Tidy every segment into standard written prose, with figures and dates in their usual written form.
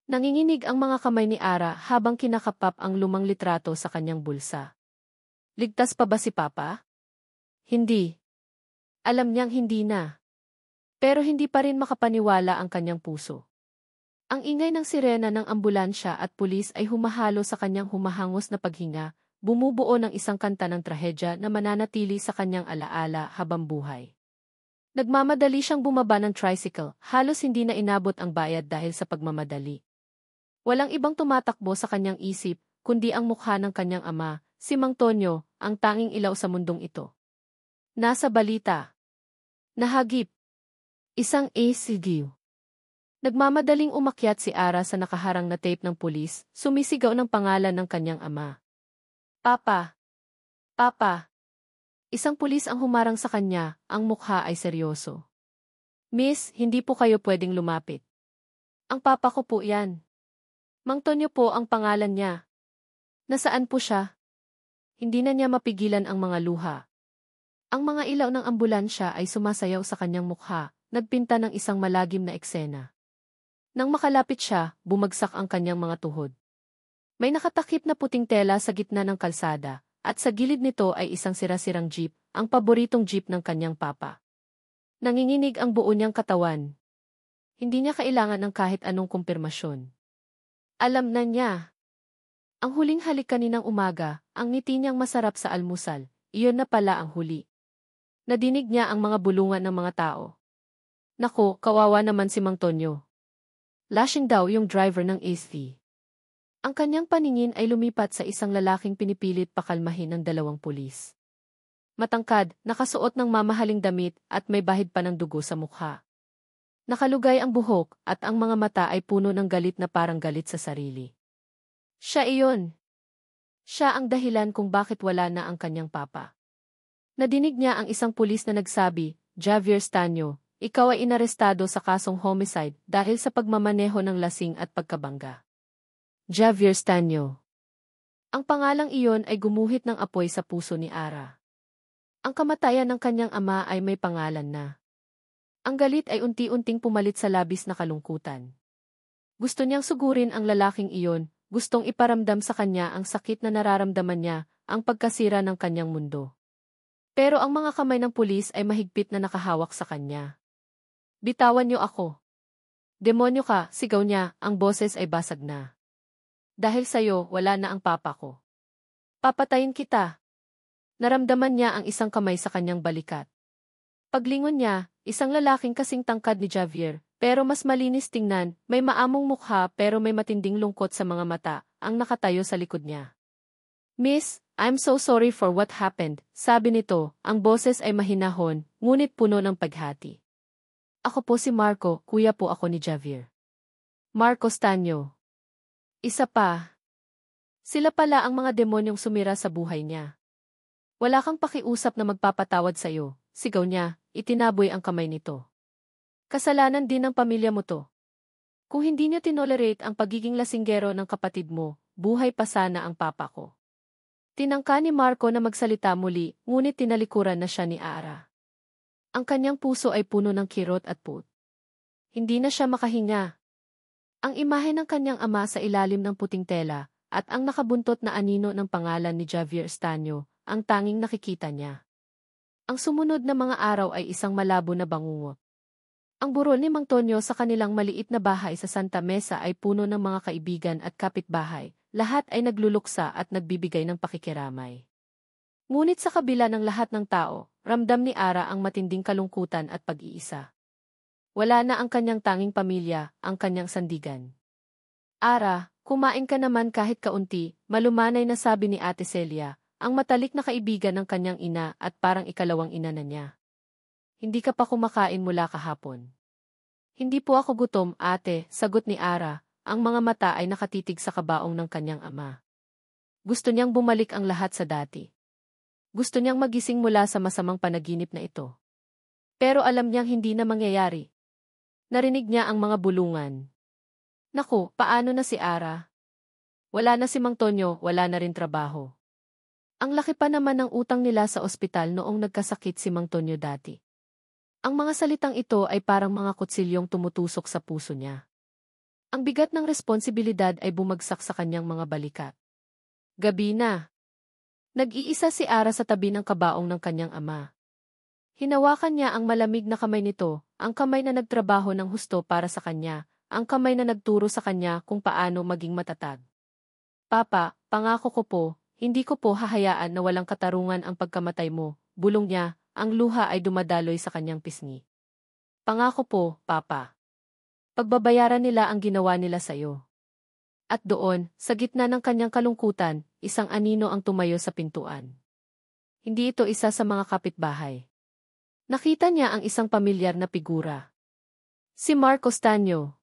Nanginginig ang mga kamay ni Ara habang kinakapap ang lumang litrato sa kanyang bulsa. Ligtas pa ba si Papa? Hindi. Alam niyang hindi na. Pero hindi pa rin makapaniwala ang kanyang puso. Ang ingay ng sirena ng ambulansya at pulis ay humahalo sa kanyang humahangos na paghinga, bumubuo ng isang kanta ng trahedya na mananatili sa kanyang alaala habang buhay. Nagmamadali siyang bumaba ng tricycle, halos hindi na inabot ang bayad dahil sa pagmamadali. Walang ibang tumatakbo sa kanyang isip, kundi ang mukha ng kanyang ama, si Mang Tonyo, ang tanging ilaw sa mundong ito. Nasa balita. Nahagip. Isang ACDU. Nagmamadaling umakyat si Ara sa nakaharang na tape ng pulis, sumisigaw ng pangalan ng kanyang ama. Papa! Papa! Isang pulis ang humarang sa kanya, ang mukha ay seryoso. Miss, hindi po kayo pwedeng lumapit. Ang papa ko po yan. Mang Tonyo po ang pangalan niya. Nasaan po siya? Hindi na niya mapigilan ang mga luha. Ang mga ilaw ng ambulansya ay sumasayaw sa kanyang mukha, nagpinta ng isang malagim na eksena. Nang makalapit siya, bumagsak ang kanyang mga tuhod. May nakatakip na puting tela sa gitna ng kalsada, at sa gilid nito ay isang sira-sirang jeep, ang paboritong jeep ng kanyang papa. Nanginginig ang buo niyang katawan. Hindi niya kailangan ng kahit anong kumpirmasyon. Alam na niya. Ang huling halik kaninang umaga, ang ngiti niyang masarap sa almusal, iyon na pala ang huli. Nadinig niya ang mga bulungan ng mga tao. Naku, kawawa naman si Mang Tonyo. Lashing daw yung driver ng ASV. Ang kanyang paningin ay lumipat sa isang lalaking pinipilit pakalmahin ng dalawang pulis. Matangkad, nakasuot ng mamahaling damit at may bahid pa ng dugo sa mukha. Nakalugay ang buhok at ang mga mata ay puno ng galit na parang galit sa sarili. Siya iyon. Siya ang dahilan kung bakit wala na ang kanyang papa. Nadinig niya ang isang pulis na nagsabi, Javier Stanyo, ikaw ay inarestado sa kasong homicide dahil sa pagmamaneho ng lasing at pagkabangga. Javier Stanyo. Ang pangalang iyon ay gumuhit ng apoy sa puso ni Ara. Ang kamatayan ng kanyang ama ay may pangalan na. Ang galit ay unti-unting pumalit sa labis na kalungkutan. Gusto niyang sugurin ang lalaking iyon, gustong iparamdam sa kanya ang sakit na nararamdaman niya, ang pagkasira ng kanyang mundo. Pero ang mga kamay ng pulis ay mahigpit na nakahawak sa kanya. Bitawan niyo ako. Demonyo ka, sigaw niya, ang boses ay basag na. Dahil sa'yo, wala na ang papa ko. Papatayin kita. Naramdaman niya ang isang kamay sa kanyang balikat. Paglingon niya, isang lalaking kasing tangkad ni Javier, pero mas malinis tingnan, may maamong mukha pero may matinding lungkot sa mga mata, ang nakatayo sa likod niya. Miss, I'm so sorry for what happened, sabi nito, ang boses ay mahinahon, ngunit puno ng paghati. Ako po si Marco, kuya po ako ni Javier. Marco Stanyo. Isa pa. Sila pala ang mga demonyong sumira sa buhay niya. Wala kang pakiusap na magpapatawad sa'yo, sigaw niya, itinaboy ang kamay nito. Kasalanan din ng pamilya mo to. Kung hindi niyo tinolerate ang pagiging lasinggero ng kapatid mo, buhay pa sana ang papa ko. Tinangka ni Marco na magsalita muli, ngunit tinalikuran na siya ni Ara. Ang kanyang puso ay puno ng kirot at put. Hindi na siya makahinga. Ang imahe ng kanyang ama sa ilalim ng puting tela, at ang nakabuntot na anino ng pangalan ni Javier Stanyo, ang tanging nakikita niya. Ang sumunod na mga araw ay isang malabo na bangungot. Ang burol ni Mang Tonyo sa kanilang maliit na bahay sa Santa Mesa ay puno ng mga kaibigan at kapitbahay, lahat ay nagluluksa at nagbibigay ng pakikiramay. Ngunit sa kabila ng lahat ng tao, ramdam ni Ara ang matinding kalungkutan at pag-iisa. Wala na ang kanyang tanging pamilya, ang kanyang sandigan. Ara, kumain ka naman kahit kaunti, malumanay na sabi ni Ate Celia, ang matalik na kaibigan ng kanyang ina at parang ikalawang ina na niya. Hindi ka pa kumakain mula kahapon. Hindi po ako gutom, ate, sagot ni Ara, ang mga mata ay nakatitig sa kabaong ng kanyang ama. Gusto niyang bumalik ang lahat sa dati. Gusto niyang magising mula sa masamang panaginip na ito. Pero alam niyang hindi na mangyayari. Narinig niya ang mga bulungan. Naku, paano na si Ara? Wala na si Mang Tonyo, wala na rin trabaho. Ang laki pa naman ng utang nila sa ospital noong nagkasakit si Mang Tonyo dati. Ang mga salitang ito ay parang mga kutsilyong tumutusok sa puso niya. Ang bigat ng responsibilidad ay bumagsak sa kanyang mga balikat. Gabi na. Nag-iisa si Ara sa tabi ng kabaong ng kanyang ama. Hinawakan niya ang malamig na kamay nito, ang kamay na nagtrabaho ng husto para sa kanya, ang kamay na nagturo sa kanya kung paano maging matatag. Papa, pangako ko po, hindi ko po hahayaan na walang katarungan ang pagkamatay mo, bulong niya, ang luha ay dumadaloy sa kanyang pisngi. Pangako po, Papa. Pagbabayaran nila ang ginawa nila sa iyo. At doon, sa gitna ng kanyang kalungkutan, isang anino ang tumayo sa pintuan. Hindi ito isa sa mga kapitbahay. Nakita niya ang isang pamilyar na figura. Si Marco Stanyo.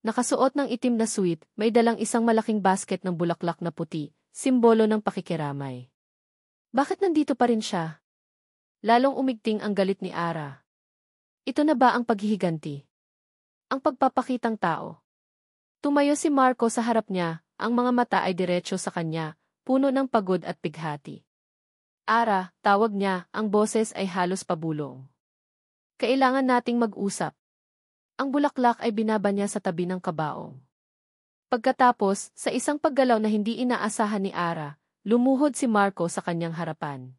Nakasuot ng itim na suit, may dalang isang malaking basket ng bulaklak na puti, simbolo ng pakikiramay. Bakit nandito pa rin siya? Lalong umigting ang galit ni Ara. Ito na ba ang paghihiganti? Ang pagpapakitang tao? Tumayo si Marco sa harap niya, ang mga mata ay diretso sa kanya, puno ng pagod at pighati. Ara, tawag niya, ang boses ay halos pabulong. Kailangan nating mag-usap. Ang bulaklak ay binaba niya sa tabi ng kabaong. Pagkatapos, sa isang paggalaw na hindi inaasahan ni Ara, lumuhod si Marco sa kanyang harapan.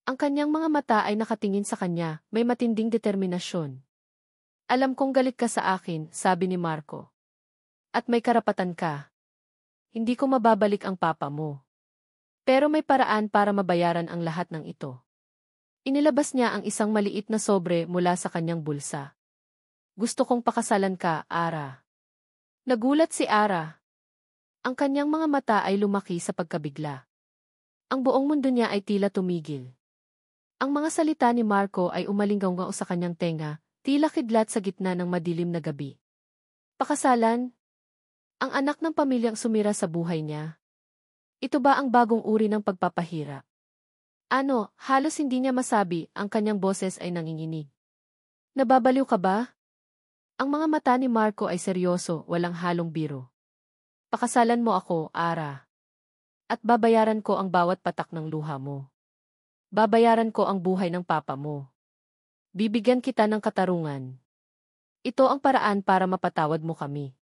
Ang kanyang mga mata ay nakatingin sa kanya, may matinding determinasyon. Alam kong galit ka sa akin, sabi ni Marco. At may karapatan ka. Hindi ko mababalik ang papa mo. Pero may paraan para mabayaran ang lahat ng ito. Inilabas niya ang isang maliit na sobre mula sa kanyang bulsa. Gusto kong pakasalan ka, Ara. Nagulat si Ara. Ang kanyang mga mata ay lumaki sa pagkabigla. Ang buong mundo niya ay tila tumigil. Ang mga salita ni Marco ay umalinggaw sa kanyang tenga, tila kidlat sa gitna ng madilim na gabi. Pakasalan? Ang anak ng pamilyang sumira sa buhay niya? Ito ba ang bagong uri ng pagpapahirap? Ano, halos hindi niya masabi, ang kanyang boses ay nanginginig. Nababaliw ka ba? Ang mga mata ni Marco ay seryoso, walang halong biro. Pakasalan mo ako, Ara. At babayaran ko ang bawat patak ng luha mo. Babayaran ko ang buhay ng papa mo. Bibigyan kita ng katarungan. Ito ang paraan para mapatawad mo kami.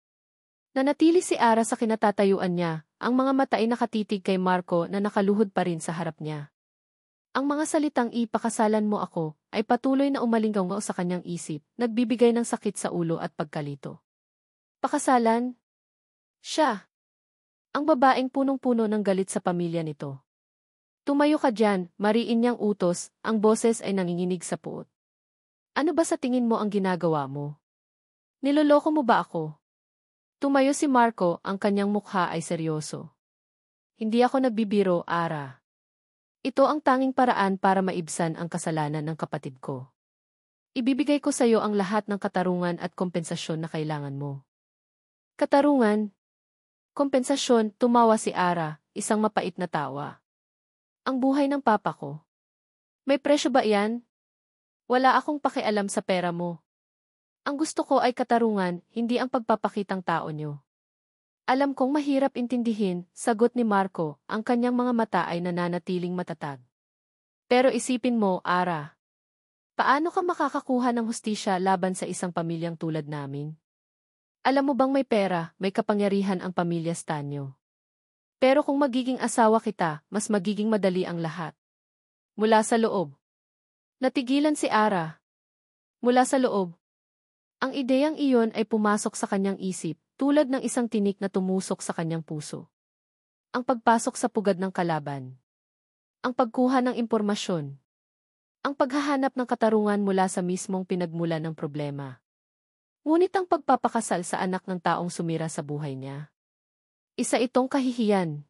Nanatili si Ara sa kinatatayuan niya, ang mga mata ay nakatitig kay Marco na nakaluhod pa rin sa harap niya. Ang mga salitang ipakasalan mo ako ay patuloy na umalinggaw sa kanyang isip, nagbibigay ng sakit sa ulo at pagkalito. Pakasalan? Siya. Ang babaeng punong-puno ng galit sa pamilya nito. Tumayo ka dyan, mariin niyang utos, ang boses ay nanginginig sa puot. Ano ba sa tingin mo ang ginagawa mo? Niloloko mo ba ako? Tumayo si Marco, ang kanyang mukha ay seryoso. Hindi ako nagbibiro, Ara. Ito ang tanging paraan para maibsan ang kasalanan ng kapatid ko. Ibibigay ko sa iyo ang lahat ng katarungan at kompensasyon na kailangan mo. Katarungan? Kompensasyon, tumawa si Ara, isang mapait na tawa. Ang buhay ng papa ko. May presyo ba yan? Wala akong pakialam sa pera mo. Ang gusto ko ay katarungan, hindi ang pagpapakitang tao niyo. Alam kong mahirap intindihin, sagot ni Marco, ang kanyang mga mata ay nananatiling matatag. Pero isipin mo, Ara. Paano ka makakakuha ng hustisya laban sa isang pamilyang tulad namin? Alam mo bang may pera, may kapangyarihan ang pamilya Stanyo? Pero kung magiging asawa kita, mas magiging madali ang lahat. Mula sa loob. Natigilan si Ara. Mula sa loob. Ang ideyang iyon ay pumasok sa kanyang isip, tulad ng isang tinik na tumusok sa kanyang puso. Ang pagpasok sa pugad ng kalaban. Ang pagkuha ng impormasyon. Ang paghahanap ng katarungan mula sa mismong pinagmulan ng problema. Ngunit ang pagpapakasal sa anak ng taong sumira sa buhay niya. Isa itong kahihiyan.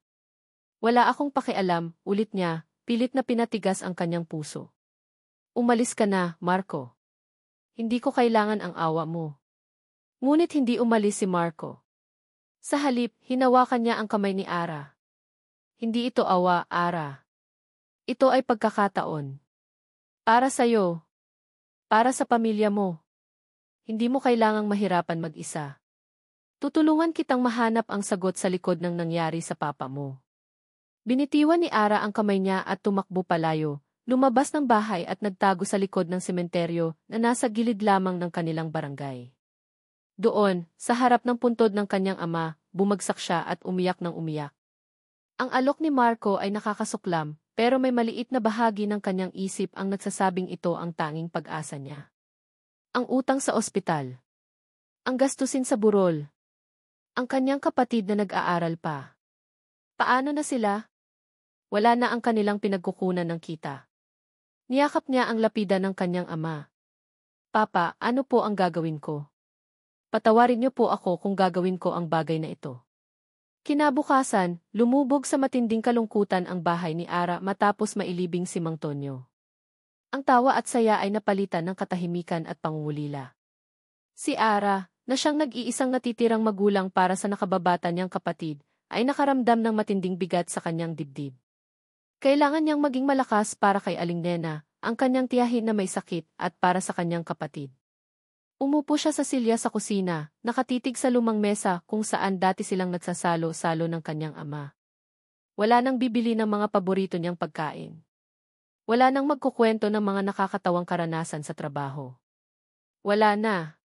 Wala akong pakialam, ulit niya, pilit na pinatigas ang kanyang puso. Umalis ka na, Marco. Hindi ko kailangan ang awa mo. Ngunit hindi umalis si Marco. Sa halip, hinawakan niya ang kamay ni Ara. Hindi ito awa, Ara. Ito ay pagkakataon. Para sa'yo. Para sa pamilya mo. Hindi mo kailangang mahirapan mag-isa. Tutulungan kitang mahanap ang sagot sa likod ng nangyari sa papa mo. Binitiwan ni Ara ang kamay niya at tumakbo palayo. Lumabas ng bahay at nagtago sa likod ng sementeryo na nasa gilid lamang ng kanilang barangay. Doon, sa harap ng puntod ng kanyang ama, bumagsak siya at umiyak ng umiyak. Ang alok ni Marco ay nakakasuklam, pero may maliit na bahagi ng kanyang isip ang nagsasabing ito ang tanging pag-asa niya. Ang utang sa ospital. Ang gastusin sa burol. Ang kanyang kapatid na nag-aaral pa. Paano na sila? Wala na ang kanilang pinagkukunan ng kita. Niyakap niya ang lapida ng kanyang ama. Papa, ano po ang gagawin ko? Patawarin niyo po ako kung gagawin ko ang bagay na ito. Kinabukasan, lumubog sa matinding kalungkutan ang bahay ni Ara matapos mailibing si Mang Tonyo. Ang tawa at saya ay napalitan ng katahimikan at pangungulila. Si Ara, na siyang nag-iisang natitirang magulang para sa nakababata niyang kapatid, ay nakaramdam ng matinding bigat sa kanyang dibdib. Kailangan niyang maging malakas para kay Aling Nena, ang kanyang tiyahin na may sakit, at para sa kanyang kapatid. Umupo siya sa silya sa kusina, nakatitig sa lumang mesa kung saan dati silang nagsasalo-salo ng kanyang ama. Wala nang bibili ng mga paborito niyang pagkain. Wala nang magkukwento ng mga nakakatawang karanasan sa trabaho. Wala na.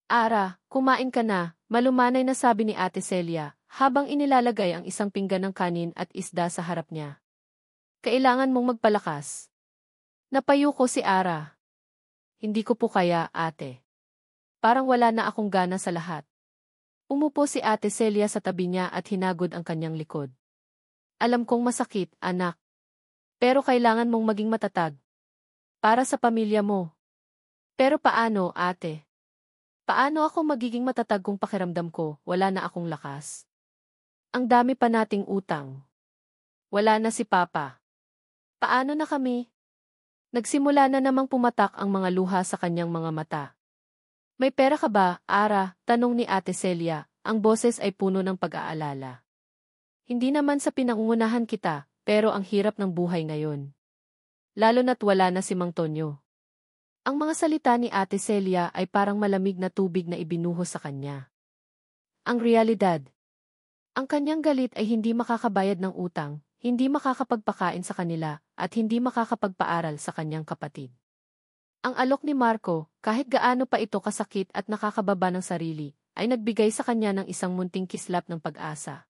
Ara, kumain ka na, malumanay na sabi ni Ate Celia, habang inilalagay ang isang pinggan ng kanin at isda sa harap niya. Kailangan mong magpalakas. Napayuko si Ara. Hindi ko po kaya, ate. Parang wala na akong gana sa lahat. Umupo si Ate Celia sa tabi niya at hinagod ang kanyang likod. Alam kong masakit, anak. Pero kailangan mong maging matatag. Para sa pamilya mo. Pero paano, ate? Paano ako magiging matatag kung pakiramdam ko, wala na akong lakas? Ang dami pa nating utang. Wala na si Papa. Paano na kami? Nagsimula na namang pumatak ang mga luha sa kanyang mga mata. May pera ka ba, Ara? Tanong ni Ate Celia, ang boses ay puno ng pag-aalala. Hindi naman sa pinangungunahan kita, pero ang hirap ng buhay ngayon. Lalo na't wala na si Mang Tonyo. Ang mga salita ni Ate Celia ay parang malamig na tubig na ibinuhos sa kanya. Ang realidad. Ang kanyang galit ay hindi makakabayad ng utang, hindi makakapagpakain sa kanila, at hindi makakapagpaaral sa kanyang kapatid. Ang alok ni Marco, kahit gaano pa ito kasakit at nakakababa ng sarili, ay nagbigay sa kanya ng isang munting kislap ng pag-asa.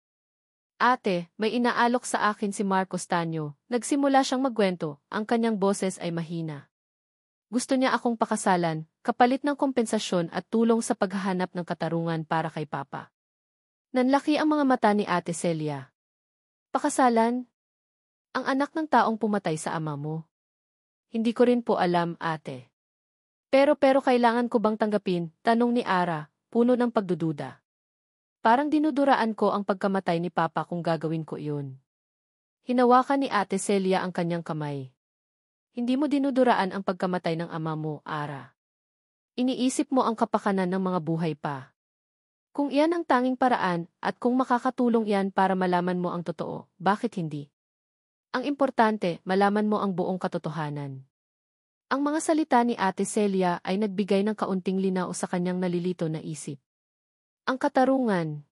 Ate, may inaalok sa akin si Marco Stanyo. Nagsimula siyang magkwento, ang kanyang boses ay mahina. Gusto niya akong pakasalan, kapalit ng kompensasyon at tulong sa paghahanap ng katarungan para kay Papa. Nanlaki ang mga mata ni Ate Celia. Pakasalan? Ang anak ng taong pumatay sa ama mo. Hindi ko rin po alam, ate. Pero kailangan ko bang tanggapin? Tanong ni Ara, puno ng pagdududa. Parang dinuduraan ko ang pagkamatay ni Papa kung gagawin ko iyon. Hinawakan ni Ate Celia ang kanyang kamay. Hindi mo dinuduraan ang pagkamatay ng ama mo, Ara. Iniisip mo ang kapakanan ng mga buhay pa. Kung iyan ang tanging paraan at kung makakatulong iyan para malaman mo ang totoo, bakit hindi? Ang importante, malaman mo ang buong katotohanan. Ang mga salita ni Ate Celia ay nagbigay ng kaunting linaw sa kanyang nalilito na isip. Ang katarungan.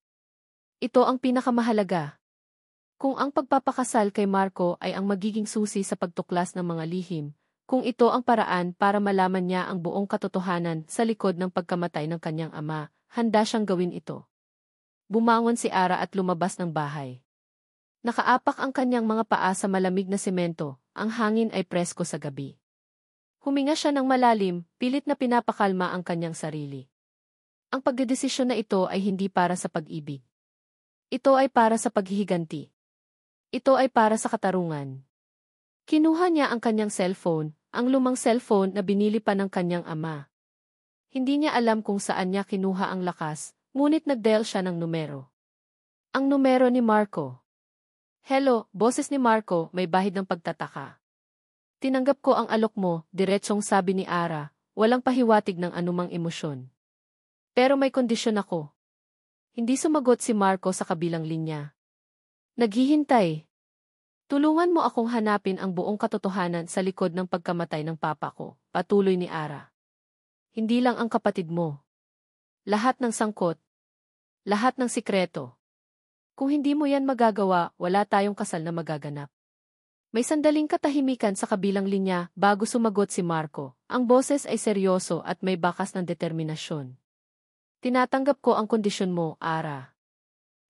Ito ang pinakamahalaga. Kung ang pagpapakasal kay Marco ay ang magiging susi sa pagtuklas ng mga lihim, kung ito ang paraan para malaman niya ang buong katotohanan sa likod ng pagkamatay ng kanyang ama, handa siyang gawin ito. Bumangon si Ara at lumabas ng bahay. Nakaapak ang kanyang mga paa sa malamig na semento, ang hangin ay presko sa gabi. Huminga siya ng malalim, pilit na pinapakalma ang kanyang sarili. Ang pagdedesisyon na ito ay hindi para sa pag-ibig. Ito ay para sa paghihiganti. Ito ay para sa katarungan. Kinuha niya ang kanyang cellphone, ang lumang cellphone na binili pa ng kanyang ama. Hindi niya alam kung saan niya kinuha ang lakas, ngunit nag-dial siya ng numero. Ang numero ni Marco. Hello, boses ni Marco, may bahid ng pagtataka. Tinanggap ko ang alok mo, diretsong sabi ni Ara, walang pahiwatig ng anumang emosyon. Pero may kondisyon ako. Hindi sumagot si Marco sa kabilang linya. Naghihintay. Tulungan mo akong hanapin ang buong katotohanan sa likod ng pagkamatay ng papa ko, patuloy ni Ara. Hindi lang ang kapatid mo. Lahat ng sangkot. Lahat ng sikreto. Kung hindi mo yan magagawa, wala tayong kasal na magaganap. May sandaling katahimikan sa kabilang linya bago sumagot si Marco. Ang boses ay seryoso at may bakas ng determinasyon. Tinatanggap ko ang kondisyon mo, Ara.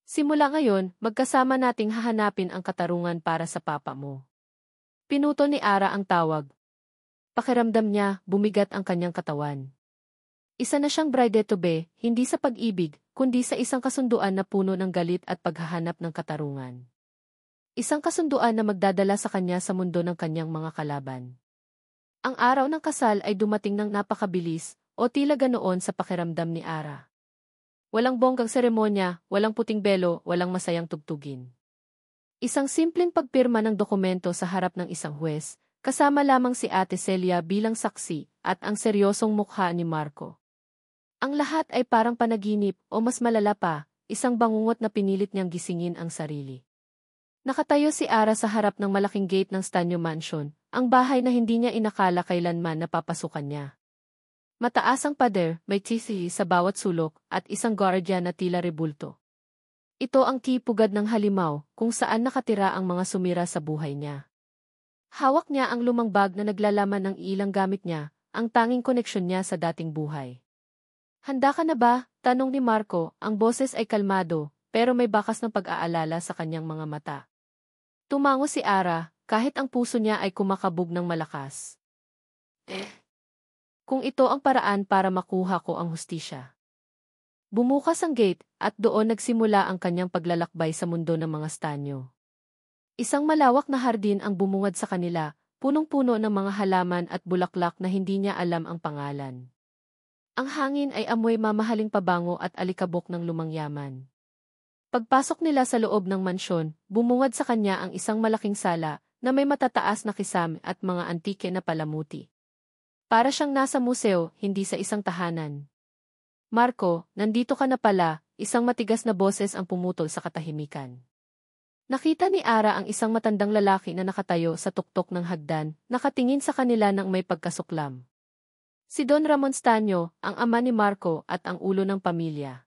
Simula ngayon, magkasama nating hahanapin ang katarungan para sa papa mo. Pinuto ni Ara ang tawag. Pakiramdam niya, bumigat ang kanyang katawan. Isa na siyang bride to be, hindi sa pag-ibig, kundi sa isang kasunduan na puno ng galit at paghahanap ng katarungan. Isang kasunduan na magdadala sa kanya sa mundo ng kanyang mga kalaban. Ang araw ng kasal ay dumating ng napakabilis, o tila ganoon sa pakiramdam ni Ara. Walang bonggang seremonya, walang puting belo, walang masayang tugtugin. Isang simpleng pagpirma ng dokumento sa harap ng isang huwes, kasama lamang si Ate Celia bilang saksi, at ang seryosong mukha ni Marco. Ang lahat ay parang panaginip o mas malala pa, isang bangungot na pinilit niyang gisingin ang sarili. Nakatayo si Ara sa harap ng malaking gate ng Stanyo Mansion, ang bahay na hindi niya inakala kailanman napapasukan niya. Mataas ang pader, may tsisi sa bawat sulok, at isang guardia na tila rebulto. Ito ang tipugad ng halimaw, kung saan nakatira ang mga sumira sa buhay niya. Hawak niya ang lumang bag na naglalaman ng ilang gamit niya, ang tanging koneksyon niya sa dating buhay. Handa ka na ba? Tanong ni Marco, ang boses ay kalmado, pero may bakas ng pag-aalala sa kanyang mga mata. Tumango si Ara, kahit ang puso niya ay kumakabog ng malakas. Kung ito ang paraan para makuha ko ang hustisya. Bumukas ang gate, at doon nagsimula ang kanyang paglalakbay sa mundo ng mga Stanyo. Isang malawak na hardin ang bumungad sa kanila, punong-puno ng mga halaman at bulaklak na hindi niya alam ang pangalan. Ang hangin ay amoy mamahaling pabango at alikabok ng lumang yaman. Pagpasok nila sa loob ng mansyon, bumungad sa kanya ang isang malaking sala na may matataas na kisame at mga antike na palamuti. Para siyang nasa museo, hindi sa isang tahanan. Marco, nandito ka na pala, isang matigas na boses ang pumutol sa katahimikan. Nakita ni Ara ang isang matandang lalaki na nakatayo sa tuktok ng hagdan, nakatingin sa kanila ng may pagkasuklam. Si Don Ramon Stanyo, ang ama ni Marco at ang ulo ng pamilya.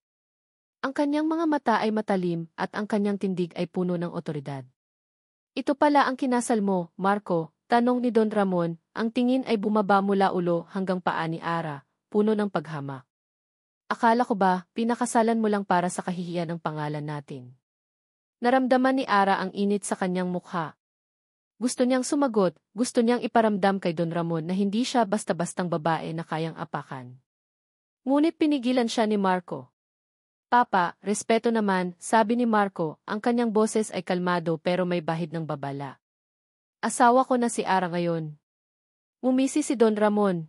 Ang kanyang mga mata ay matalim at ang kanyang tindig ay puno ng otoridad. Ito pala ang kinasal mo, Marco, tanong ni Don Ramon, ang tingin ay bumaba mula ulo hanggang paa ni Ara, puno ng paghamak. Akala ko ba, pinakasalan mo lang para sa kahihiyan ng pangalan natin? Naramdaman ni Ara ang init sa kanyang mukha. Gusto niyang sumagot, gusto niyang iparamdam kay Don Ramon na hindi siya basta-bastang babae na kayang apakan. Ngunit pinigilan siya ni Marco. Papa, respeto naman, sabi ni Marco, ang kanyang boses ay kalmado pero may bahid ng babala. Asawa ko na si Ara ngayon. Ngumisi si Don Ramon.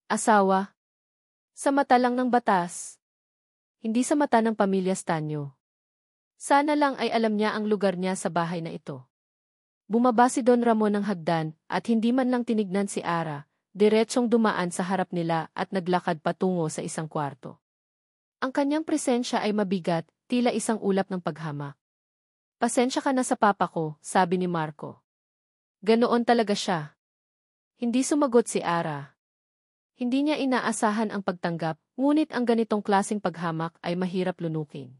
Asawa? Sa mata lang ng batas. Hindi sa mata ng pamilya Stanyo. Sana lang ay alam niya ang lugar niya sa bahay na ito. Bumaba si Don Ramon ng hagdan at hindi man lang tinignan si Ara, diretsong dumaan sa harap nila at naglakad patungo sa isang kwarto. Ang kanyang presensya ay mabigat, tila isang ulap ng paghamak. Pasensya ka na sa papa ko, sabi ni Marco. Ganoon talaga siya. Hindi sumagot si Ara. Hindi niya inaasahan ang pagtanggap, ngunit ang ganitong klaseng paghamak ay mahirap lunukin.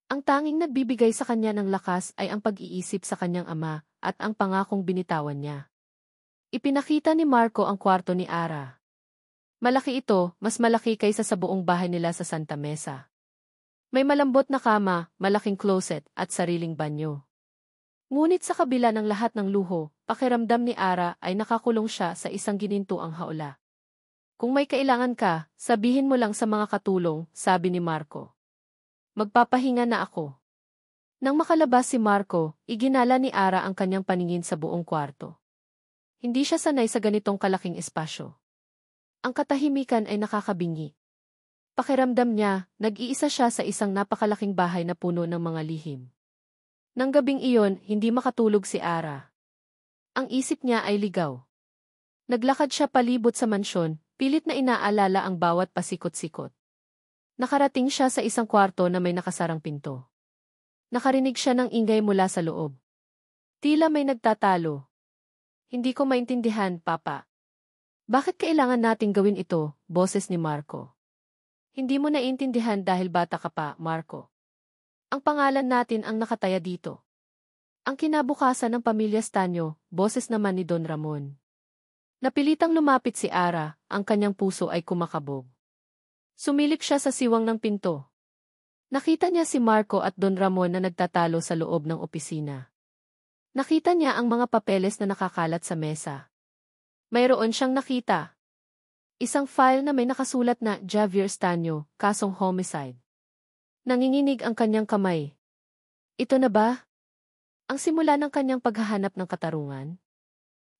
Ang tanging nagbibigay sa kanya ng lakas ay ang pag-iisip sa kanyang ama at ang pangakong binitawan niya. Ipinakita ni Marco ang kwarto ni Ara. Malaki ito, mas malaki kaysa sa buong bahay nila sa Santa Mesa. May malambot na kama, malaking closet at sariling banyo. Ngunit sa kabila ng lahat ng luho, pakiramdam ni Ara ay nakakulong siya sa isang ginintuang haula. Kung may kailangan ka, sabihin mo lang sa mga katulong, sabi ni Marco. Magpapahinga na ako. Nang makalabas si Marco, iginala ni Ara ang kanyang paningin sa buong kwarto. Hindi siya sanay sa ganitong kalaking espasyo. Ang katahimikan ay nakakabingi. Pakiramdam niya, nag-iisa siya sa isang napakalaking bahay na puno ng mga lihim. Nang gabing iyon, hindi makatulog si Ara. Ang isip niya ay ligaw. Naglakad siya palibot sa mansyon, pilit na inaalala ang bawat pasikot-sikot. Nakarating siya sa isang kwarto na may nakasarang pinto. Nakarinig siya ng ingay mula sa loob. Tila may nagtatalo. Hindi ko maintindihan, Papa. Bakit kailangan nating gawin ito, boses ni Marco? Hindi mo naiintindihan dahil bata ka pa, Marco. Ang pangalan natin ang nakataya dito. Ang kinabukasan ng pamilya Stanyo, boses naman ni Don Ramon. Napilitang lumapit si Ara, ang kanyang puso ay kumakabog. Sumilip siya sa siwang ng pinto. Nakita niya si Marco at Don Ramon na nagtatalo sa loob ng opisina. Nakita niya ang mga papeles na nakakalat sa mesa. Mayroon siyang nakita. Isang file na may nakasulat na Javier Estaño, kasong homicide. Nanginginig ang kanyang kamay. Ito na ba? Ang simula ng kanyang paghahanap ng katarungan?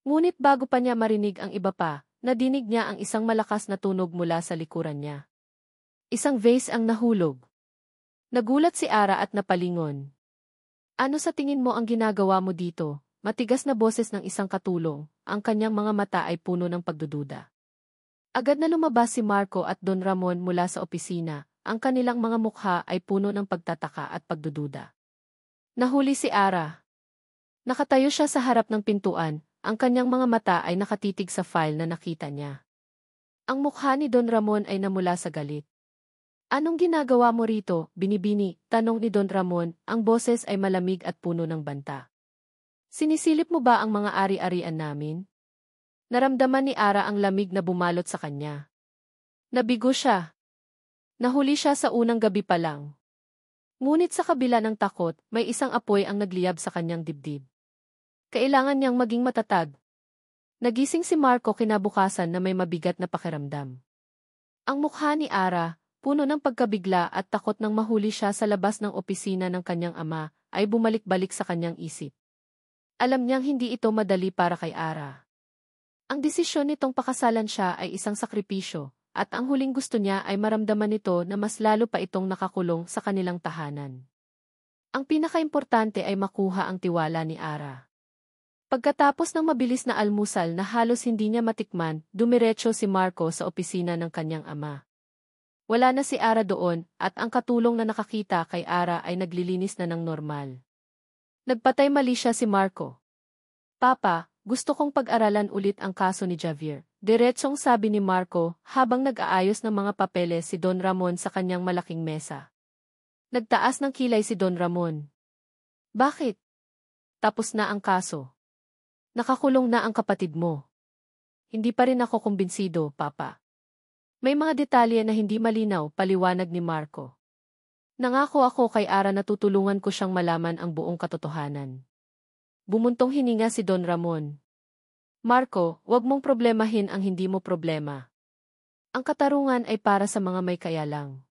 Ngunit bago pa niya marinig ang iba pa, nadinig niya ang isang malakas na tunog mula sa likuran niya. Isang vase ang nahulog. Nagulat si Ara at napalingon. Ano sa tingin mo ang ginagawa mo dito? Matigas na boses ng isang katulong, ang kanyang mga mata ay puno ng pagdududa. Agad na lumabas si Marco at Don Ramon mula sa opisina, ang kanilang mga mukha ay puno ng pagtataka at pagdududa. Nahuli si Ara. Nakatayo siya sa harap ng pintuan, ang kanyang mga mata ay nakatitig sa file na nakita niya. Ang mukha ni Don Ramon ay namula sa galit. Anong ginagawa mo rito, binibini? Tanong ni Don Ramon, ang boses ay malamig at puno ng banta. Sinisilip mo ba ang mga ari-arian namin? Naramdaman ni Ara ang lamig na bumalot sa kanya. Nabigo siya. Nahuli siya sa unang gabi pa lang. Ngunit sa kabila ng takot, may isang apoy ang nagliyab sa kanyang dibdib. Kailangan niyang maging matatag. Nagising si Marco kinabukasan na may mabigat na pakiramdam. Ang mukha ni Ara, puno ng pagkabigla at takot nang mahuli siya sa labas ng opisina ng kanyang ama, ay bumalik-balik sa kanyang isip. Alam niyang hindi ito madali para kay Ara. Ang desisyon nitong pakasalan siya ay isang sakripisyo, at ang huling gusto niya ay maramdaman nito na mas lalo pa itong nakakulong sa kanilang tahanan. Ang pinakaimportante ay makuha ang tiwala ni Ara. Pagkatapos ng mabilis na almusal na halos hindi niya matikman, dumiretso si Marco sa opisina ng kanyang ama. Wala na si Ara doon, at ang katulong na nakakita kay Ara ay naglilinis na ng normal. Nagpatay mali siya si Marco. Papa, gusto kong pag-aralan ulit ang kaso ni Javier. Diretsong sabi ni Marco habang nag-aayos ng mga papeles si Don Ramon sa kanyang malaking mesa. Nagtaas ng kilay si Don Ramon. Bakit? Tapos na ang kaso. Nakakulong na ang kapatid mo. Hindi pa rin ako kumbinsido, Papa. May mga detalye na hindi malinaw, paliwanag ni Marco. Nangako ako kay Ara na tutulungan ko siyang malaman ang buong katotohanan. Bumuntong hininga si Don Ramon. Marco, huwag mong problemahin ang hindi mo problema. Ang katarungan ay para sa mga may kaya lang.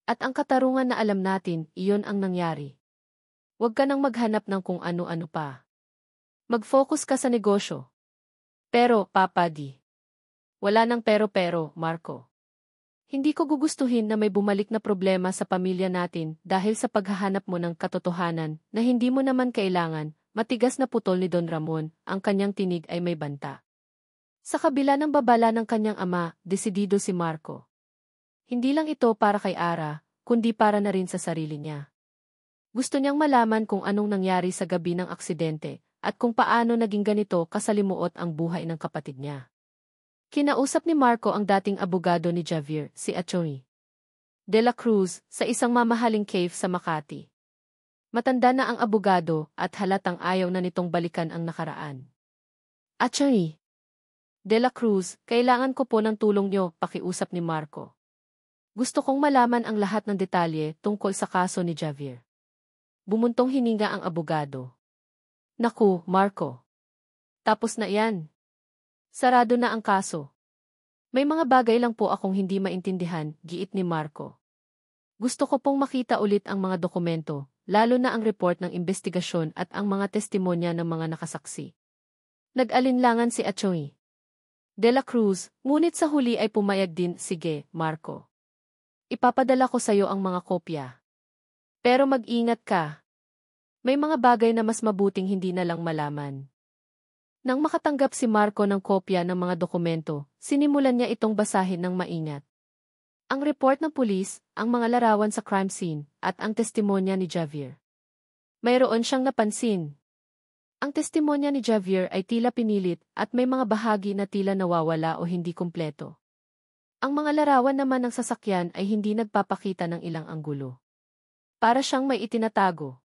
At ang katarungan na alam natin, iyon ang nangyari. Huwag ka nang maghanap ng kung ano-ano pa. Mag-focus ka sa negosyo. Pero, Papa Di. Wala nang pero-pero, Marco. Hindi ko gugustuhin na may bumalik na problema sa pamilya natin dahil sa paghahanap mo ng katotohanan na hindi mo naman kailangan. Matigas na putol ni Don Ramon, ang kanyang tinig ay may banta. Sa kabila ng babala ng kanyang ama, desidido si Marco. Hindi lang ito para kay Ara, kundi para na rin sa sarili niya. Gusto niyang malaman kung anong nangyari sa gabi ng aksidente at kung paano naging ganito kasalimuot ang buhay ng kapatid niya. Kinausap ni Marco ang dating abogado ni Javier, si Atty. De la Cruz, sa isang mamahaling cave sa Makati. Matanda na ang abogado at halatang ayaw na nitong balikan ang nakaraan. Atty. De la Cruz, kailangan ko po ng tulong niyo, pakiusap ni Marco. Gusto kong malaman ang lahat ng detalye tungkol sa kaso ni Javier. Bumuntong hininga ang abogado. Naku, Marco. Tapos na yan. Sarado na ang kaso. May mga bagay lang po akong hindi maintindihan, giit ni Marco. Gusto ko pong makita ulit ang mga dokumento, lalo na ang report ng investigasyon at ang mga testimonya ng mga nakasaksi. Nag-alinlangan si Atty. De la Cruz, ngunit sa huli ay pumayag din, sige, Marco. Ipapadala ko sa iyo ang mga kopya. Pero mag-ingat ka. May mga bagay na mas mabuting hindi na lang malaman. Nang makatanggap si Marco ng kopya ng mga dokumento, sinimulan niya itong basahin ng maingat. Ang report ng pulis, ang mga larawan sa crime scene, at ang testimonya ni Javier. Mayroon siyang napansin. Ang testimonya ni Javier ay tila pinilit at may mga bahagi na tila nawawala o hindi kumpleto. Ang mga larawan naman ng sasakyan ay hindi nagpapakita ng ilang anggulo. Para siyang may itinatago.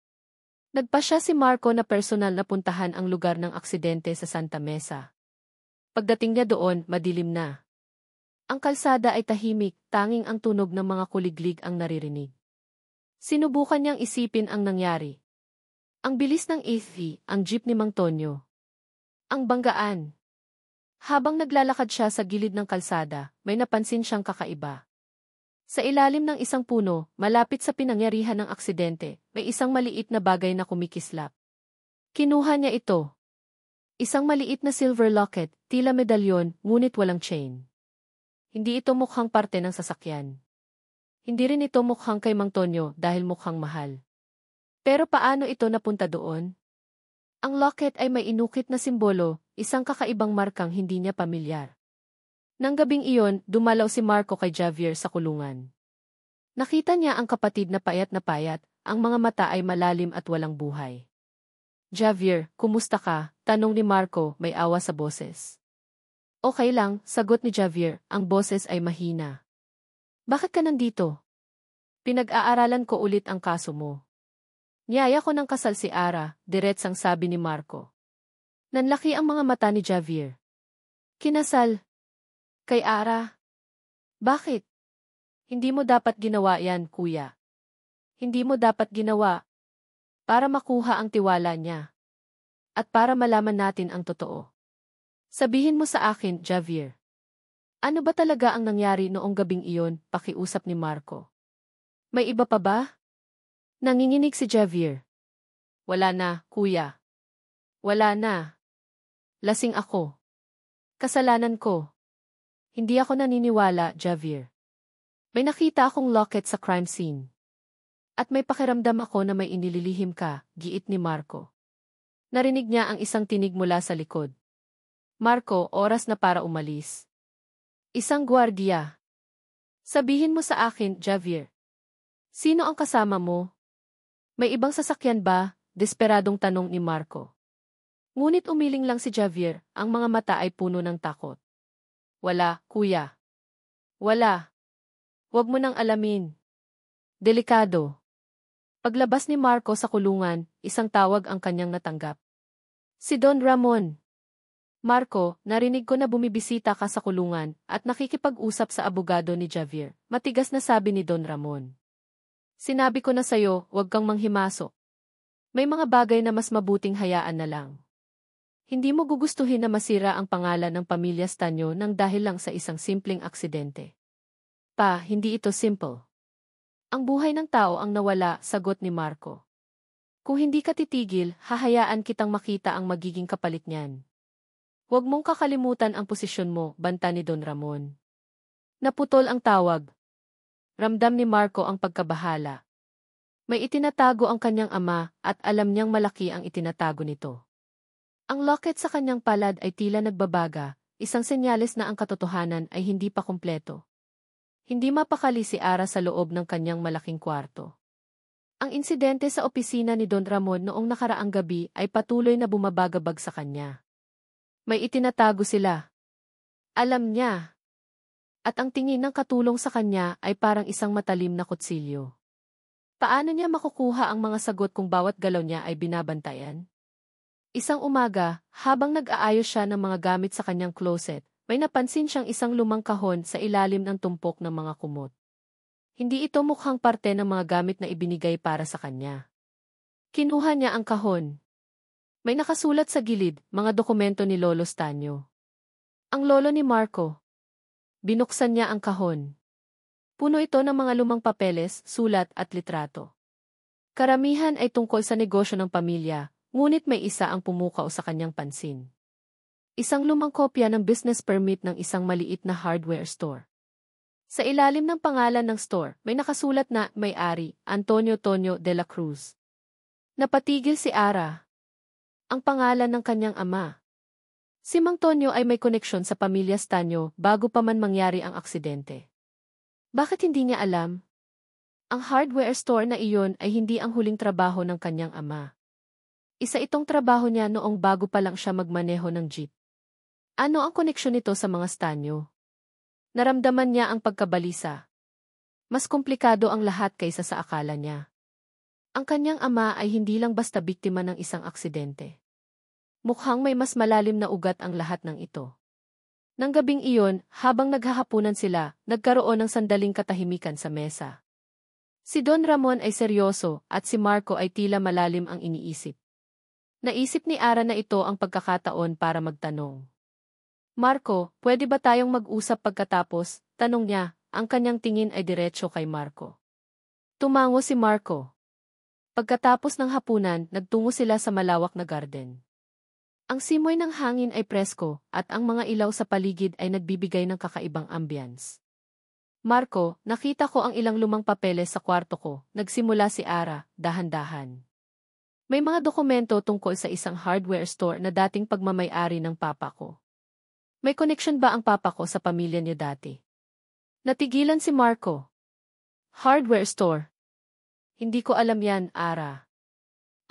Nagpasya si Marco na personal na puntahan ang lugar ng aksidente sa Santa Mesa. Pagdating niya doon, madilim na. Ang kalsada ay tahimik, tanging ang tunog ng mga kuliglig ang naririnig. Sinubukan niyang isipin ang nangyari. Ang bilis ng EV, ang jeep ni Mang Tonyo. Ang banggaan. Habang naglalakad siya sa gilid ng kalsada, may napansin siyang kakaiba. Sa ilalim ng isang puno, malapit sa pinangyarihan ng aksidente, may isang maliit na bagay na kumikislap. Kinuha niya ito. Isang maliit na silver locket, tila medalyon, ngunit walang chain. Hindi ito mukhang parte ng sasakyan. Hindi rin ito mukhang kay Mang Tonyo dahil mukhang mahal. Pero paano ito napunta doon? Ang locket ay may inukit na simbolo, isang kakaibang markang hindi niya pamilyar. Nang gabing iyon, dumalaw si Marco kay Javier sa kulungan. Nakita niya ang kapatid na payat, ang mga mata ay malalim at walang buhay. Javier, kumusta ka? Tanong ni Marco, may awa sa boses. Okay lang, sagot ni Javier, ang boses ay mahina. Bakit ka nandito? Pinag-aaralan ko ulit ang kaso mo. Niyaya ko ng kasal si Ara, diretsang sabi ni Marco. Nanlaki ang mga mata ni Javier. Kinasal? Kay Ara? Bakit? Hindi mo dapat ginawa yan, kuya. Hindi mo dapat ginawa. Para makuha ang tiwala niya. At para malaman natin ang totoo. Sabihin mo sa akin, Javier. Ano ba talaga ang nangyari noong gabing iyon, pakiusap ni Marco. May iba pa ba? Nanginginig si Javier. Wala na, kuya. Wala na. Lasing ako. Kasalanan ko. Hindi ako naniniwala, Javier. May nakita akong locket sa crime scene. At may pakiramdam ako na may inililihim ka, giit ni Marco. Narinig niya ang isang tinig mula sa likod. Marco, oras na para umalis. Isang gwardiya. Sabihin mo sa akin, Javier. Sino ang kasama mo? May ibang sasakyan ba? Desperadong tanong ni Marco. Ngunit umiling lang si Javier, ang mga mata ay puno ng takot. Wala, kuya. Wala. Huwag mo nang alamin. Delikado. Paglabas ni Marco sa kulungan, isang tawag ang kanyang natanggap. Si Don Ramon. Marco, narinig ko na bumibisita ka sa kulungan at nakikipag-usap sa abogado ni Javier. Matigas na sabi ni Don Ramon. Sinabi ko na sayo, huwag kang manghimasok. May mga bagay na mas mabuting hayaan na lang. Hindi mo gugustuhin na masira ang pangalan ng pamilya Stanyo nang dahil lang sa isang simpleng aksidente. Pa, hindi ito simple. Ang buhay ng tao ang nawala, sagot ni Marco. Kung hindi ka titigil, hahayaan kitang makita ang magiging kapalit niyan. Huwag mong kakalimutan ang posisyon mo, banta ni Don Ramon. Naputol ang tawag. Ramdam ni Marco ang pagkabahala. May itinatago ang kanyang ama at alam niyang malaki ang itinatago nito. Ang locket sa kanyang palad ay tila nagbabaga, isang senyales na ang katotohanan ay hindi pa kumpleto. Hindi mapakali si Ara sa loob ng kanyang malaking kwarto. Ang insidente sa opisina ni Don Ramon noong nakaraang gabi ay patuloy na bumabagabag sa kanya. May itinatago sila. Alam niya. At ang tingin ng katulong sa kanya ay parang isang matalim na kutsilyo. Paano niya makukuha ang mga sagot kung bawat galaw niya ay binabantayan? Isang umaga, habang nag-aayos siya ng mga gamit sa kanyang closet, may napansin siyang isang lumang kahon sa ilalim ng tumpok ng mga kumot. Hindi ito mukhang parte ng mga gamit na ibinigay para sa kanya. Kinuha niya ang kahon. May nakasulat sa gilid, mga dokumento ni Lolo Stanyo. Ang lolo ni Marco. Binuksan niya ang kahon. Puno ito ng mga lumang papeles, sulat at litrato. Karamihan ay tungkol sa negosyo ng pamilya, ngunit may isa ang pumukaw sa kanyang pansin. Isang lumang kopya ng business permit ng isang maliit na hardware store. Sa ilalim ng pangalan ng store, may nakasulat na may-ari, Antonio Tonyo de la Cruz. Napatigil si Ara. Ang pangalan ng kanyang ama. Si Mang Tonyo ay may koneksyon sa pamilya Stanyo bago pa man mangyari ang aksidente. Bakit hindi niya alam? Ang hardware store na iyon ay hindi ang huling trabaho ng kanyang ama. Isa itong trabaho niya noong bago pa lang siya magmaneho ng jeep. Ano ang koneksyon nito sa mga Stanyo? Naramdaman niya ang pagkabalisa. Mas komplikado ang lahat kaysa sa akala niya. Ang kanyang ama ay hindi lang basta biktima ng isang aksidente. Mukhang may mas malalim na ugat ang lahat ng ito. Nang gabing iyon, habang naghahapunan sila, nagkaroon ng sandaling katahimikan sa mesa. Si Don Ramon ay seryoso at si Marco ay tila malalim ang iniisip. Naisip ni Ara na ito ang pagkakataon para magtanong. Marco, pwede ba tayong mag-usap pagkatapos? Tanong niya, ang kanyang tingin ay diretso kay Marco. Tumango si Marco. Pagkatapos ng hapunan, nagtungo sila sa malawak na garden. Ang simoy ng hangin ay presko at ang mga ilaw sa paligid ay nagbibigay ng kakaibang ambience. Marco, nakita ko ang ilang lumang papeles sa kwarto ko, nagsimula si Ara, dahan-dahan. May mga dokumento tungkol sa isang hardware store na dating pagmamay-ari ng papa ko. May connection ba ang papa ko sa pamilya niya dati? Natigilan si Marco. Hardware store. Hindi ko alam yan, Ara.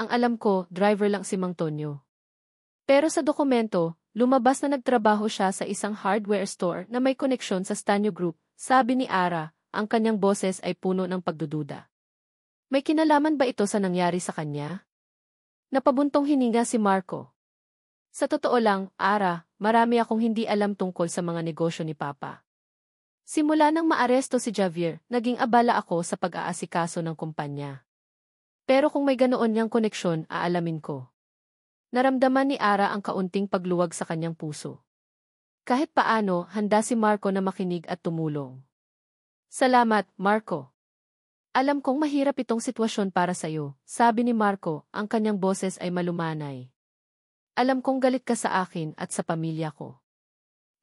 Ang alam ko, driver lang si Mang Tonyo. Pero sa dokumento, lumabas na nagtrabaho siya sa isang hardware store na may koneksyon sa Stanyo Group. Sabi ni Ara, ang kanyang boses ay puno ng pagdududa. May kinalaman ba ito sa nangyari sa kanya? Napabuntong hininga si Marco. Sa totoo lang, Ara, marami akong hindi alam tungkol sa mga negosyo ni Papa. Simula nang maaresto si Javier, naging abala ako sa pag-aasikaso ng kumpanya. Pero kung may ganoon niyang koneksyon, aalamin ko. Naramdaman ni Ara ang kaunting pagluwag sa kanyang puso. Kahit paano, handa si Marco na makinig at tumulong. Salamat, Marco. Alam kong mahirap itong sitwasyon para sa'yo, sabi ni Marco, ang kanyang boses ay malumanay. Alam kong galit ka sa akin at sa pamilya ko.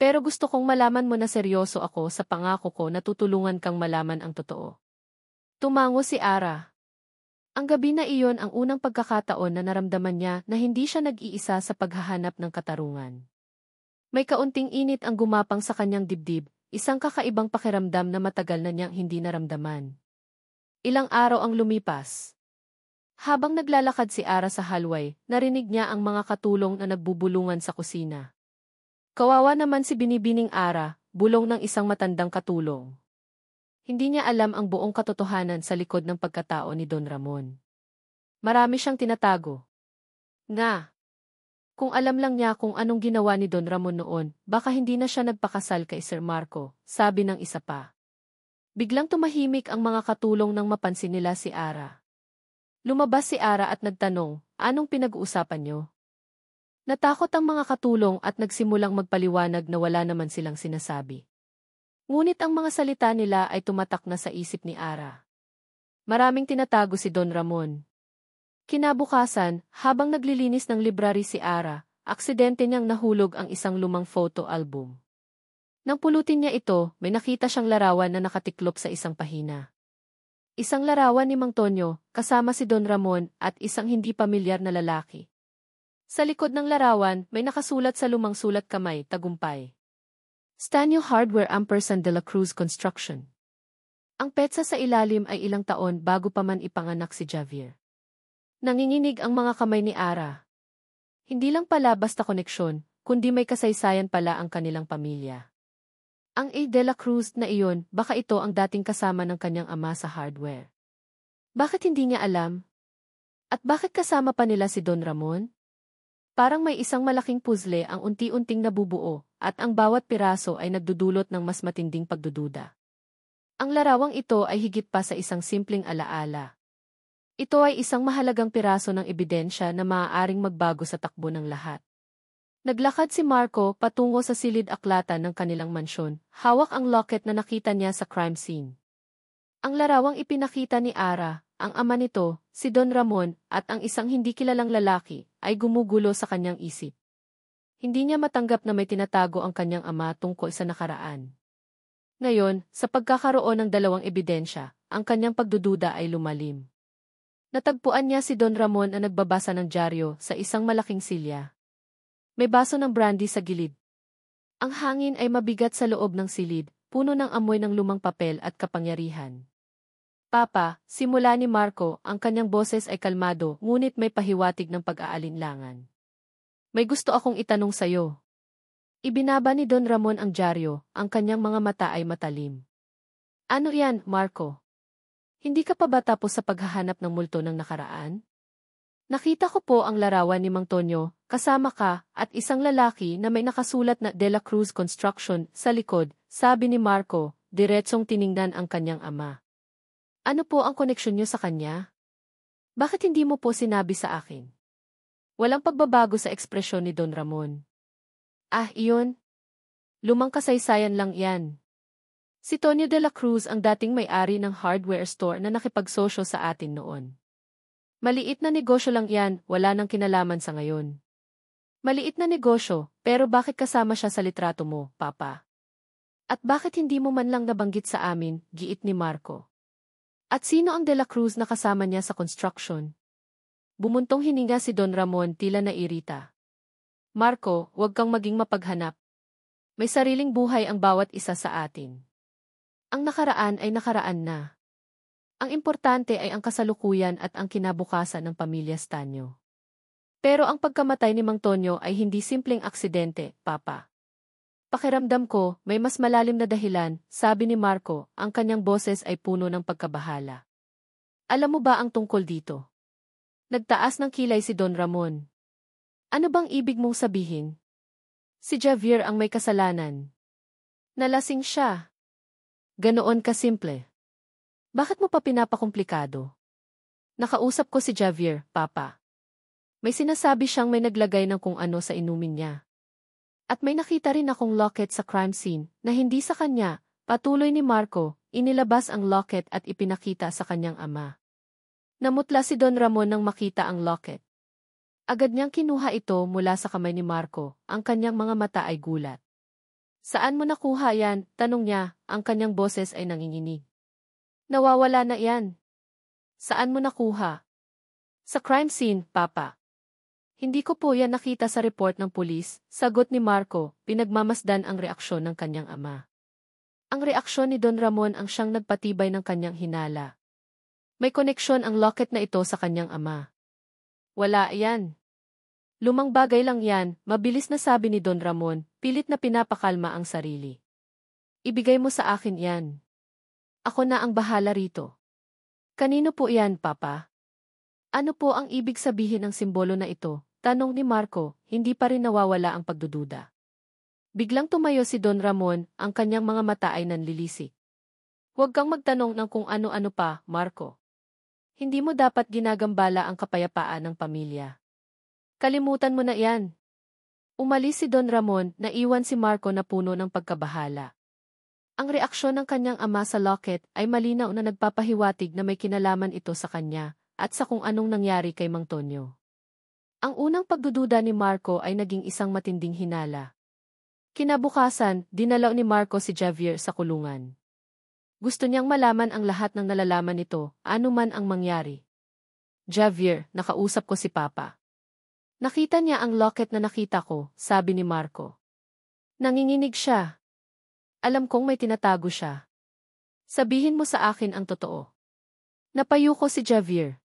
Pero gusto kong malaman mo na seryoso ako sa pangako ko na tutulungan kang malaman ang totoo. Tumango si Ara. Ang gabi na iyon ang unang pagkakataon na naramdaman niya na hindi siya nag-iisa sa paghahanap ng katarungan. May kaunting init ang gumapang sa kanyang dibdib, isang kakaibang pakiramdam na matagal na niyang hindi naramdaman. Ilang araw ang lumipas. Habang naglalakad si Ara sa hallway, narinig niya ang mga katulong na nagbubulungan sa kusina. Kawawa naman si Binibining Ara, bulong ng isang matandang katulong. Hindi niya alam ang buong katotohanan sa likod ng pagkatao ni Don Ramon. Marami siyang tinatago. Nga. Kung alam lang niya kung anong ginawa ni Don Ramon noon, baka hindi na siya nagpakasal kay Sir Marco, sabi ng isa pa. Biglang tumahimik ang mga katulong nang mapansin nila si Ara. Lumabas si Ara at nagtanong, anong pinag-uusapan niyo? Natakot ang mga katulong at nagsimulang magpaliwanag na wala naman silang sinasabi. Ngunit ang mga salita nila ay tumatak na sa isip ni Ara. Maraming tinatago si Don Ramon. Kinabukasan, habang naglilinis ng library si Ara, aksidente niyang nahulog ang isang lumang photo album. Nang pulutin niya ito, may nakita siyang larawan na nakatiklop sa isang pahina. Isang larawan ni Mang Tonyo, kasama si Don Ramon at isang hindi pamilyar na lalaki. Sa likod ng larawan, may nakasulat sa lumang sulat kamay, tagumpay. Stanyo Hardware & de la Cruz Construction. Ang petsa sa ilalim ay ilang taon bago pa man ipanganak si Javier. Nanginginig ang mga kamay ni Ara. Hindi lang pala basta koneksyon, kundi may kasaysayan pala ang kanilang pamilya. Ang A. de la Cruz na iyon, baka ito ang dating kasama ng kanyang ama sa hardware. Bakit hindi niya alam? At bakit kasama pa nila si Don Ramon? Parang may isang malaking puzzle ang unti-unting nabubuo, at ang bawat piraso ay nagdudulot ng mas matinding pagdududa. Ang larawang ito ay higit pa sa isang simpleng alaala. Ito ay isang mahalagang piraso ng ebidensya na maaaring magbago sa takbo ng lahat. Naglakad si Marco patungo sa silid-aklatan ng kanilang mansyon, hawak ang locket na nakita niya sa crime scene. Ang larawang ipinakita ni Ara, ang ama nito, si Don Ramon, at ang isang hindi kilalang lalaki, ay gumugulo sa kanyang isip. Hindi niya matanggap na may tinatago ang kanyang ama tungkol sa nakaraan. Ngayon, sa pagkakaroon ng dalawang ebidensya, ang kanyang pagdududa ay lumalim. Natagpuan niya si Don Ramon na nagbabasa ng dyaryo sa isang malaking silya. May baso ng brandy sa gilid. Ang hangin ay mabigat sa loob ng silid, puno ng amoy ng lumang papel at kapangyarihan. Papa, simula ni Marco, ang kanyang boses ay kalmado, ngunit may pahiwatig ng pag-aalinlangan. May gusto akong itanong sa'yo. Ibinaba ni Don Ramon ang dyaryo, ang kanyang mga mata ay matalim. Ano yan, Marco? Hindi ka pa ba tapos sa paghahanap ng multo ng nakaraan? Nakita ko po ang larawan ni Mang Tonyo, kasama ka, at isang lalaki na may nakasulat na De La Cruz Construction sa likod, sabi ni Marco, diretsong tiningnan ang kanyang ama. Ano po ang koneksyon niyo sa kanya? Bakit hindi mo po sinabi sa akin? Walang pagbabago sa ekspresyon ni Don Ramon. Ah, iyon? Lumang kasaysayan lang yan. Si Tonyo de la Cruz ang dating may-ari ng hardware store na nakipagsosyo sa atin noon. Maliit na negosyo lang yan, wala nang kinalaman sa ngayon. Maliit na negosyo, pero bakit kasama siya sa litrato mo, Papa? At bakit hindi mo man lang nabanggit sa amin, giit ni Marco? At sino ang de la Cruz na kasama niya sa construction? Bumuntong hininga si Don Ramon tila nairita. Marco, huwag kang maging mapaghanap. May sariling buhay ang bawat isa sa atin. Ang nakaraan ay nakaraan na. Ang importante ay ang kasalukuyan at ang kinabukasan ng pamilya Stanyo. Pero ang pagkamatay ni Mang Tonyo ay hindi simpleng aksidente, Papa. Pakiramdam ko, may mas malalim na dahilan, sabi ni Marco, ang kanyang boses ay puno ng pagkabahala. Alam mo ba ang tungkol dito? Nagtaas ng kilay si Don Ramon. Ano bang ibig mong sabihin? Si Javier ang may kasalanan. Nalasing siya. Ganoon kasimple. Bakit mo pa pinapakomplikado? Nakausap ko si Javier, Papa. May sinasabi siyang may naglagay ng kung ano sa inumin niya. At may nakita rin akong locket sa crime scene na hindi sa kanya, patuloy ni Marco, inilabas ang locket at ipinakita sa kanyang ama. Namutla si Don Ramon nang makita ang locket. Agad niyang kinuha ito mula sa kamay ni Marco, ang kanyang mga mata ay gulat. Saan mo nakuha yan? Tanong niya, ang kanyang boses ay nanginginig. Nawawala na yan. Saan mo nakuha? Sa crime scene, Papa. Hindi ko po yan nakita sa report ng pulis, sagot ni Marco, pinagmamasdan ang reaksyon ng kanyang ama. Ang reaksyon ni Don Ramon ang siyang nagpatibay ng kanyang hinala. May koneksyon ang locket na ito sa kanyang ama. Wala yan. Lumang bagay lang yan, mabilis na sabi ni Don Ramon, pilit na pinapakalma ang sarili. Ibigay mo sa akin yan. Ako na ang bahala rito. Kanino po yan, Papa? Ano po ang ibig sabihin ng simbolo na ito? Tanong ni Marco, hindi pa rin nawawala ang pagdududa. Biglang tumayo si Don Ramon, ang kanyang mga mata ay nanlilisik. Huwag kang magtanong ng kung ano-ano pa, Marco. Hindi mo dapat ginagambala ang kapayapaan ng pamilya. Kalimutan mo na yan. Umalis si Don Ramon, naiwan si Marco na puno ng pagkabahala. Ang reaksyon ng kanyang ama sa locket ay malinaw na nagpapahiwatig na may kinalaman ito sa kanya at sa kung anong nangyari kay Mang Tonyo. Ang unang pagdududa ni Marco ay naging isang matinding hinala. Kinabukasan, dinalaw ni Marco si Javier sa kulungan. Gusto niyang malaman ang lahat ng nalalaman nito, anuman ang mangyari. Javier, nakausap ko si Papa. Nakita niya ang locket na nakita ko, sabi ni Marco. Nanginginig siya. Alam kong may tinatago siya. Sabihin mo sa akin ang totoo. Napayuko si Javier.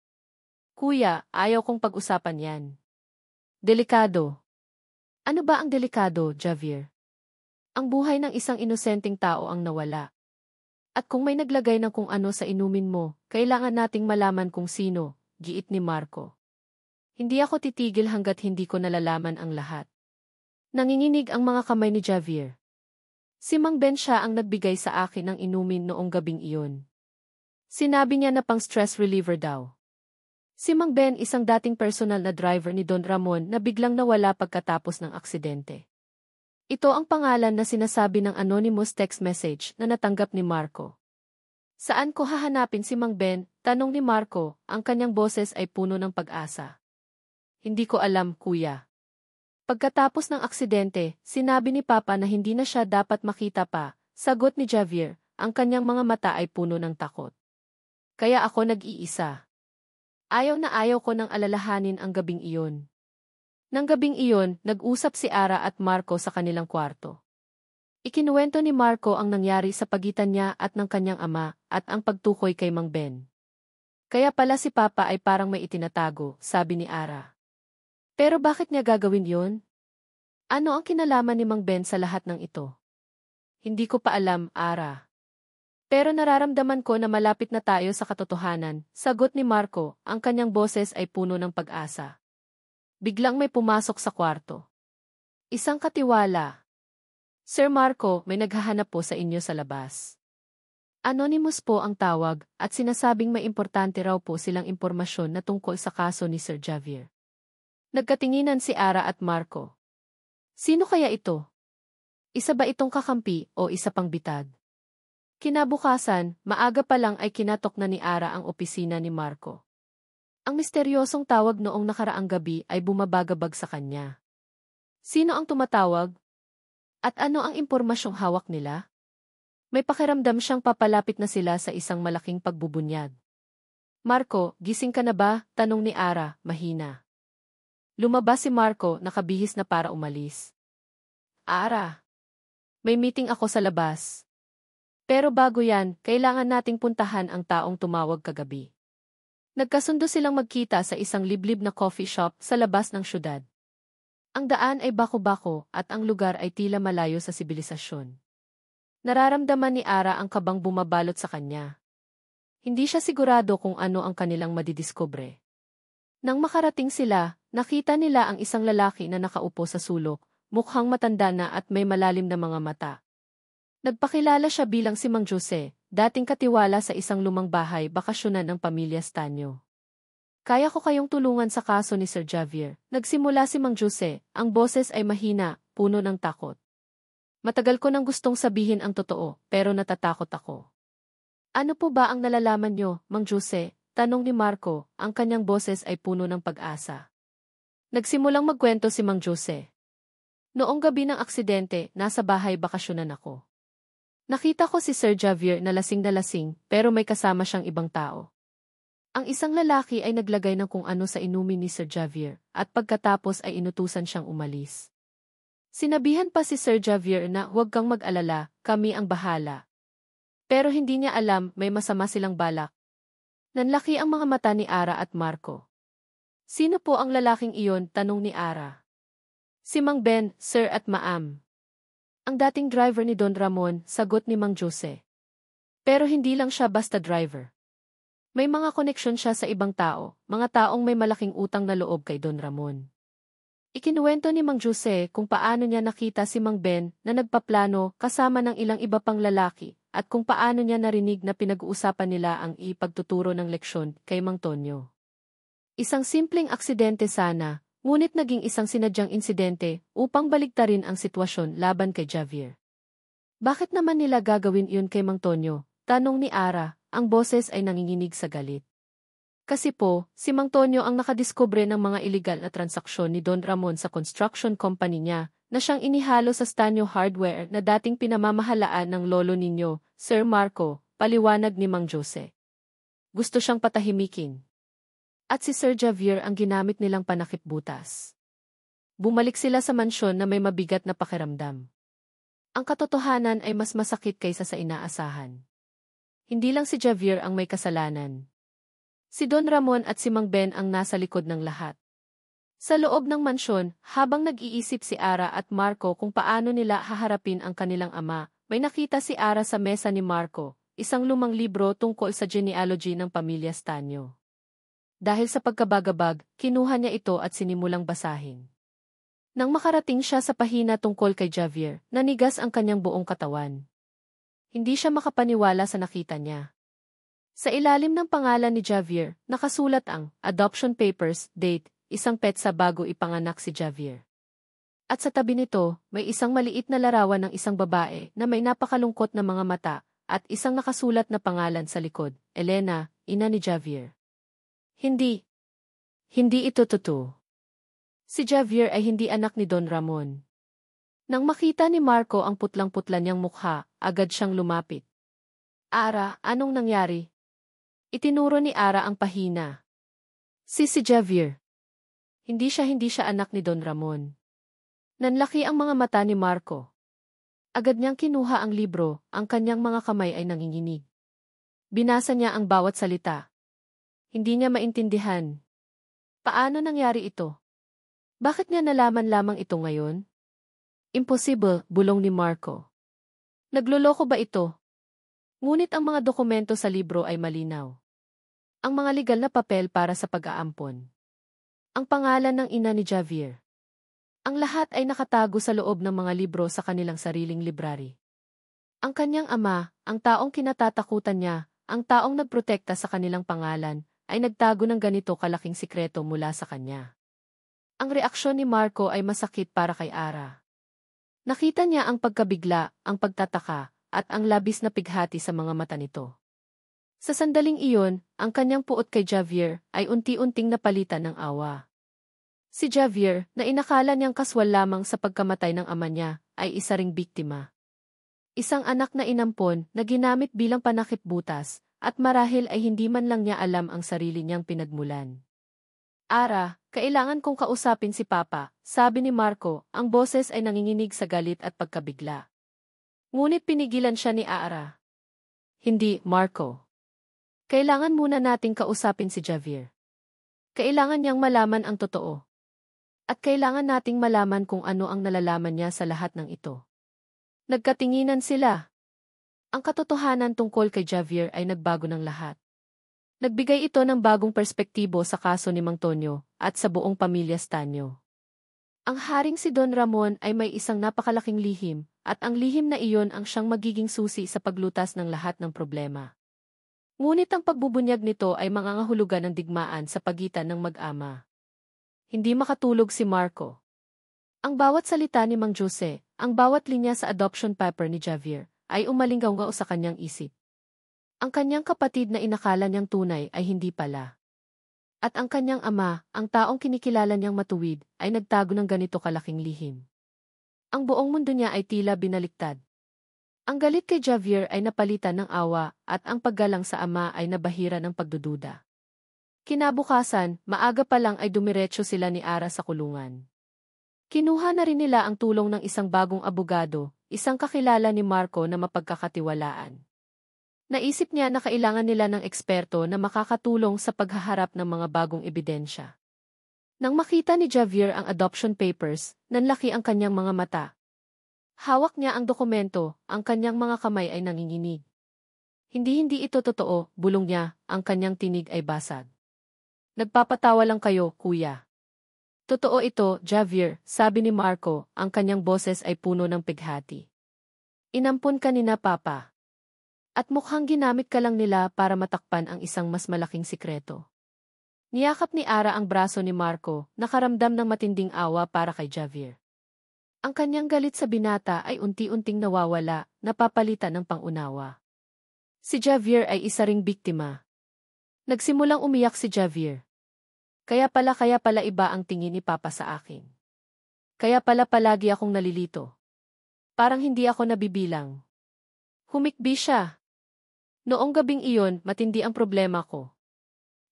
Kuya, ayaw kong pag-usapan yan. Delikado. Ano ba ang delikado, Javier? Ang buhay ng isang inosenteng tao ang nawala. At kung may naglagay ng kung ano sa inumin mo, kailangan nating malaman kung sino, giit ni Marco. Hindi ako titigil hanggat hindi ko nalalaman ang lahat. Nanginginig ang mga kamay ni Javier. Si Mang Ben siya ang nagbigay sa akin ng inumin noong gabing iyon. Sinabi niya na pang stress reliever daw. Si Mang Ben isang dating personal na driver ni Don Ramon na biglang nawala pagkatapos ng aksidente. Ito ang pangalan na sinasabi ng anonymous text message na natanggap ni Marco. Saan ko hahanapin si Mang Ben? Tanong ni Marco, ang kanyang boses ay puno ng pag-asa. Hindi ko alam, kuya. Pagkatapos ng aksidente, sinabi ni Papa na hindi na siya dapat makita pa, sagot ni Javier, ang kanyang mga mata ay puno ng takot. Kaya ako nag-iisa. Ayaw na ayaw ko nang alalahanin ang gabing iyon. Nang gabing iyon, nag-usap si Ara at Marco sa kanilang kwarto. Ikinuwento ni Marco ang nangyari sa pagitan niya at ng kanyang ama at ang pagtukoy kay Mang Ben. Kaya pala si Papa ay parang may itinatago, sabi ni Ara. Pero bakit niya gagawin yon? Ano ang kinalaman ni Mang Ben sa lahat ng ito? Hindi ko pa alam, Ara. Pero nararamdaman ko na malapit na tayo sa katotohanan, sagot ni Marco, ang kanyang boses ay puno ng pag-asa. Biglang may pumasok sa kwarto. Isang katiwala. Sir Marco, may naghahanap po sa inyo sa labas. Anonymous po ang tawag at sinasabing may importante raw po silang impormasyon na tungkol sa kaso ni Sir Javier. Nagkatinginan si Ara at Marco. Sino kaya ito? Isa ba itong kakampi o isa pang bitag? Kinabukasan, maaga pa lang ay kinatok na ni Ara ang opisina ni Marco. Ang misteryosong tawag noong nakaraang gabi ay bumabagabag sa kanya. Sino ang tumatawag? At ano ang impormasyong hawak nila? May pakiramdam siyang papalapit na sila sa isang malaking pagbubunyag. Marco, gising ka na ba? Tanong ni Ara, mahina. Lumabas si Marco, nakabihis na para umalis. Ara, may meeting ako sa labas. Pero bago yan, kailangan nating puntahan ang taong tumawag kagabi. Nagkasundo silang magkita sa isang liblib na coffee shop sa labas ng syudad. Ang daan ay bako-bako at ang lugar ay tila malayo sa sibilisasyon. Nararamdaman ni Ara ang kabang bumabalot sa kanya. Hindi siya sigurado kung ano ang kanilang madidiskubre. Nang makarating sila, nakita nila ang isang lalaki na nakaupo sa sulok, mukhang matanda na at may malalim na mga mata. Nagpakilala siya bilang si Mang Jose, dating katiwala sa isang lumang bahay bakasyonan ng pamilya Stanyo. Kaya ko kayong tulungan sa kaso ni Sir Javier. Nagsimula si Mang Jose, ang boses ay mahina, puno ng takot. Matagal ko nang gustong sabihin ang totoo, pero natatakot ako. Ano po ba ang nalalaman niyo, Mang Jose? Tanong ni Marco, ang kanyang boses ay puno ng pag-asa. Nagsimulang magkwento si Mang Jose. Noong gabi ng aksidente, nasa bahay bakasyonan ako. Nakita ko si Sir Javier na lasing pero may kasama siyang ibang tao. Ang isang lalaki ay naglagay ng kung ano sa inumin ni Sir Javier at pagkatapos ay inutusan siyang umalis. Sinabihan pa si Sir Javier na huwag kang mag-alala, kami ang bahala. Pero hindi niya alam may masama silang balak. Nanlaki ang mga mata ni Ara at Marco. Sino po ang lalaking iyon? Tanong ni Ara. Si Mang Ben, Sir at Maam. Ang dating driver ni Don Ramon, sagot ni Mang Jose. Pero hindi lang siya basta driver. May mga koneksyon siya sa ibang tao, mga taong may malaking utang na loob kay Don Ramon. Ikinuwento ni Mang Jose kung paano niya nakita si Mang Ben na nagpaplano kasama ng ilang iba pang lalaki at kung paano niya narinig na pinag-uusapan nila ang ipagtuturo ng leksyon kay Mang Tonyo. Isang simpleng aksidente sana, ngunit naging isang sinadyang insidente upang baligtarin ang sitwasyon laban kay Javier. Bakit naman nila gagawin iyon kay Mang Tonyo? Tanong ni Ara, ang boses ay nanginginig sa galit. Kasi po, si Mang Tonyo ang nakadiskubre ng mga iligal na transaksyon ni Don Ramon sa construction company niya, na siyang inihalo sa Stanyo Hardware na dating pinamamahalaan ng lolo ninyo, Sir Marco, paliwanag ni Mang Jose. Gusto siyang patahimikin. At si Sir Javier ang ginamit nilang panakip-butas. Bumalik sila sa mansyon na may mabigat na pakiramdam. Ang katotohanan ay mas masakit kaysa sa inaasahan. Hindi lang si Javier ang may kasalanan. Si Don Ramon at si Mang Ben ang nasa likod ng lahat. Sa loob ng mansyon, habang nag-iisip si Ara at Marco kung paano nila haharapin ang kanilang ama, may nakita si Ara sa mesa ni Marco, isang lumang libro tungkol sa genealogy ng pamilya Stanyo. Dahil sa pagkabagabag, kinuha niya ito at sinimulang basahin. Nang makarating siya sa pahina tungkol kay Javier, nanigas ang kanyang buong katawan. Hindi siya makapaniwala sa nakita niya. Sa ilalim ng pangalan ni Javier, nakasulat ang adoption papers, date, isang petsa bago ipanganak si Javier. At sa tabi nito, may isang maliit na larawan ng isang babae na may napakalungkot na mga mata at isang nakasulat na pangalan sa likod, Elena, ina ni Javier. Hindi ito totoo. Si Javier ay hindi anak ni Don Ramon. Nang makita ni Marco ang putlang-putla niyang mukha, agad siyang lumapit. Ara, anong nangyari? Itinuro ni Ara ang pahina. Si Javier. Hindi siya anak ni Don Ramon. Nanlaki ang mga mata ni Marco. Agad niyang kinuha ang libro, ang kanyang mga kamay ay nanginginig. Binasa niya ang bawat salita. Hindi niya maintindihan. Paano nangyari ito? Bakit niya nalaman lamang ito ngayon? Impossible, bulong ni Marco. Nagloloko ba ito? Ngunit ang mga dokumento sa libro ay malinaw. Ang mga legal na papel para sa pag-aampon. Ang pangalan ng ina ni Javier. Ang lahat ay nakatago sa loob ng mga libro sa kanilang sariling library. Ang kanyang ama, ang taong kinatatakutan niya, ang taong nagprotekta sa kanilang pangalan, ay nagtago ng ganito kalaking sikreto mula sa kanya. Ang reaksyon ni Marco ay masakit para kay Ara. Nakita niya ang pagkabigla, ang pagtataka, at ang labis na pighati sa mga mata nito. Sa sandaling iyon, ang kanyang puot kay Javier ay unti-unting napalitan ng awa. Si Javier, na inakala niyang kaswal lamang sa pagkamatay ng ama niya, ay isa ring biktima. Isang anak na inampon na ginamit bilang panakipbutas, at marahil ay hindi man lang niya alam ang sarili niyang pinagmulan. Ara, kailangan kong kausapin si Papa, sabi ni Marco, ang boses ay nanginginig sa galit at pagkabigla. Ngunit pinigilan siya ni Ara. Hindi, Marco. Kailangan muna nating kausapin si Javier. Kailangan niyang malaman ang totoo. At kailangan nating malaman kung ano ang nalalaman niya sa lahat ng ito. Nagkatinginan sila. Ang katotohanan tungkol kay Javier ay nagbago ng lahat. Nagbigay ito ng bagong perspektibo sa kaso ni Mang Tonyo at sa buong pamilya Stanyo. Ang haring si Don Ramon ay may isang napakalaking lihim, at ang lihim na iyon ang siyang magiging susi sa paglutas ng lahat ng problema. Ngunit ang pagbubunyag nito ay mangangahulugan ng digmaan sa pagitan ng mag-ama. Hindi makatulog si Marco. Ang bawat salita ni Mang Jose, ang bawat linya sa adoption paper ni Javier, ay umalinggaw sa kanyang isip. Ang kanyang kapatid na inakala niyang tunay ay hindi pala. At ang kanyang ama, ang taong kinikilala niyang matuwid, ay nagtago ng ganito kalaking lihim. Ang buong mundo niya ay tila binaliktad. Ang galit kay Javier ay napalitan ng awa, at ang paggalang sa ama ay nabahira ng pagdududa. Kinabukasan, maaga pa lang ay dumiretso sila ni Ara sa kulungan. Kinuha na rin nila ang tulong ng isang bagong abogado, isang kakilala ni Marco na mapagkakatiwalaan. Naisip niya na kailangan nila ng eksperto na makakatulong sa paghaharap ng mga bagong ebidensya. Nang makita ni Javier ang adoption papers, nanlaki ang kanyang mga mata. Hawak niya ang dokumento, ang kanyang mga kamay ay nanginginig. Hindi ito totoo, bulong niya, ang kanyang tinig ay basag. Nagpapatawa lang kayo, kuya. Totoo ito, Javier, sabi ni Marco, ang kanyang boses ay puno ng pighati. Inampun ka ni na Papa. At mukhang ginamit ka lang nila para matakpan ang isang mas malaking sikreto. Niyakap ni Ara ang braso ni Marco, nakaramdam ng matinding awa para kay Javier. Ang kanyang galit sa binata ay unti-unting nawawala, napapalitan ng pangunawa. Si Javier ay isa ring biktima. Nagsimulang umiyak si Javier. Kaya pala iba ang tingin ni Papa sa akin. Kaya pala palagi akong nalilito. Parang hindi ako nabibilang. Humikbi siya. Noong gabing iyon, matindi ang problema ko.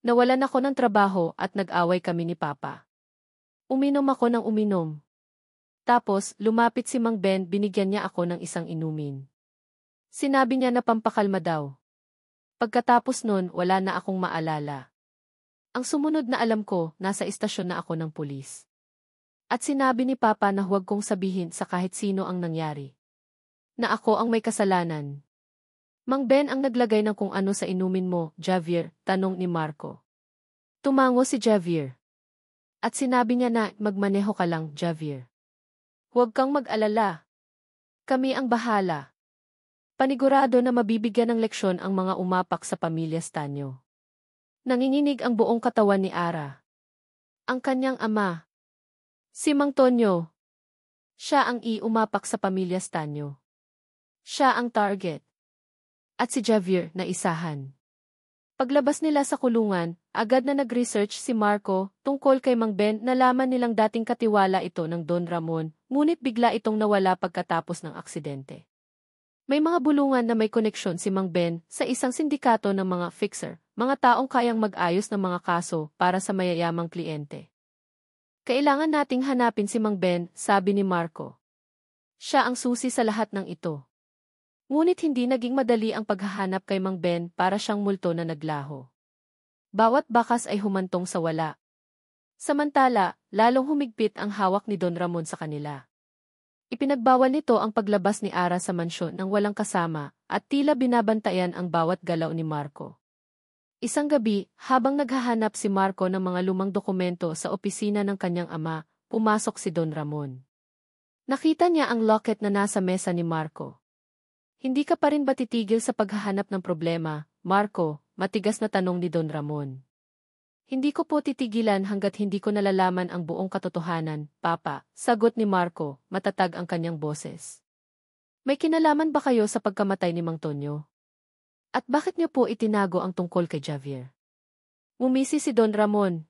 Nawalan ako ng trabaho at nag-away kami ni Papa. Uminom ako ng uminom. Tapos, lumapit si Mang Ben, binigyan niya ako ng isang inumin. Sinabi niya na pampakalma daw. Pagkatapos nun, wala na akong maalala. Ang sumunod na alam ko, nasa istasyon na ako ng pulis. At sinabi ni Papa na huwag kong sabihin sa kahit sino ang nangyari. Na ako ang may kasalanan. Mang Ben ang naglagay ng kung ano sa inumin mo, Javier, tanong ni Marco. Tumango si Javier. At sinabi niya na, magmaneho ka lang, Javier. Huwag kang mag-alala. Kami ang bahala. Panigurado na mabibigyan ng leksyon ang mga umapak sa pamilya Stanyo. Nanginginig ang buong katawan ni Ara. Ang kanyang ama. Si Mang Tonyo. Siya ang umapak sa pamilya Stanyo. Siya ang target. At si Javier na isahan. Paglabas nila sa kulungan, agad na nag-research si Marco tungkol kay Mang Ben. Nalaman nilang dating katiwala ito ng Don Ramon, ngunit bigla itong nawala pagkatapos ng aksidente. May mga bulungan na may koneksyon si Mang Ben sa isang sindikato ng mga fixer, mga taong kayang mag-ayos ng mga kaso para sa mayayamang kliyente. Kailangan nating hanapin si Mang Ben, sabi ni Marco. Siya ang susi sa lahat ng ito. Ngunit hindi naging madali ang paghahanap kay Mang Ben para siyang multo na naglaho. Bawat bakas ay humantong sa wala. Samantala, lalong humigpit ang hawak ni Don Ramon sa kanila. Ipinagbawal nito ang paglabas ni Ara sa mansyon nang walang kasama, at tila binabantayan ang bawat galaw ni Marco. Isang gabi, habang naghahanap si Marco ng mga lumang dokumento sa opisina ng kanyang ama, pumasok si Don Ramon. Nakita niya ang locket na nasa mesa ni Marco. Hindi ka pa rin ba titigil sa paghahanap ng problema, Marco? Matigas na tanong ni Don Ramon. Hindi ko po titigilan hanggat hindi ko nalalaman ang buong katotohanan, Papa, sagot ni Marco, matatag ang kanyang boses. May kinalaman ba kayo sa pagkamatay ni Mang Tonyo? At bakit niyo po itinago ang tungkol kay Javier? Ngumisi si Don Ramon.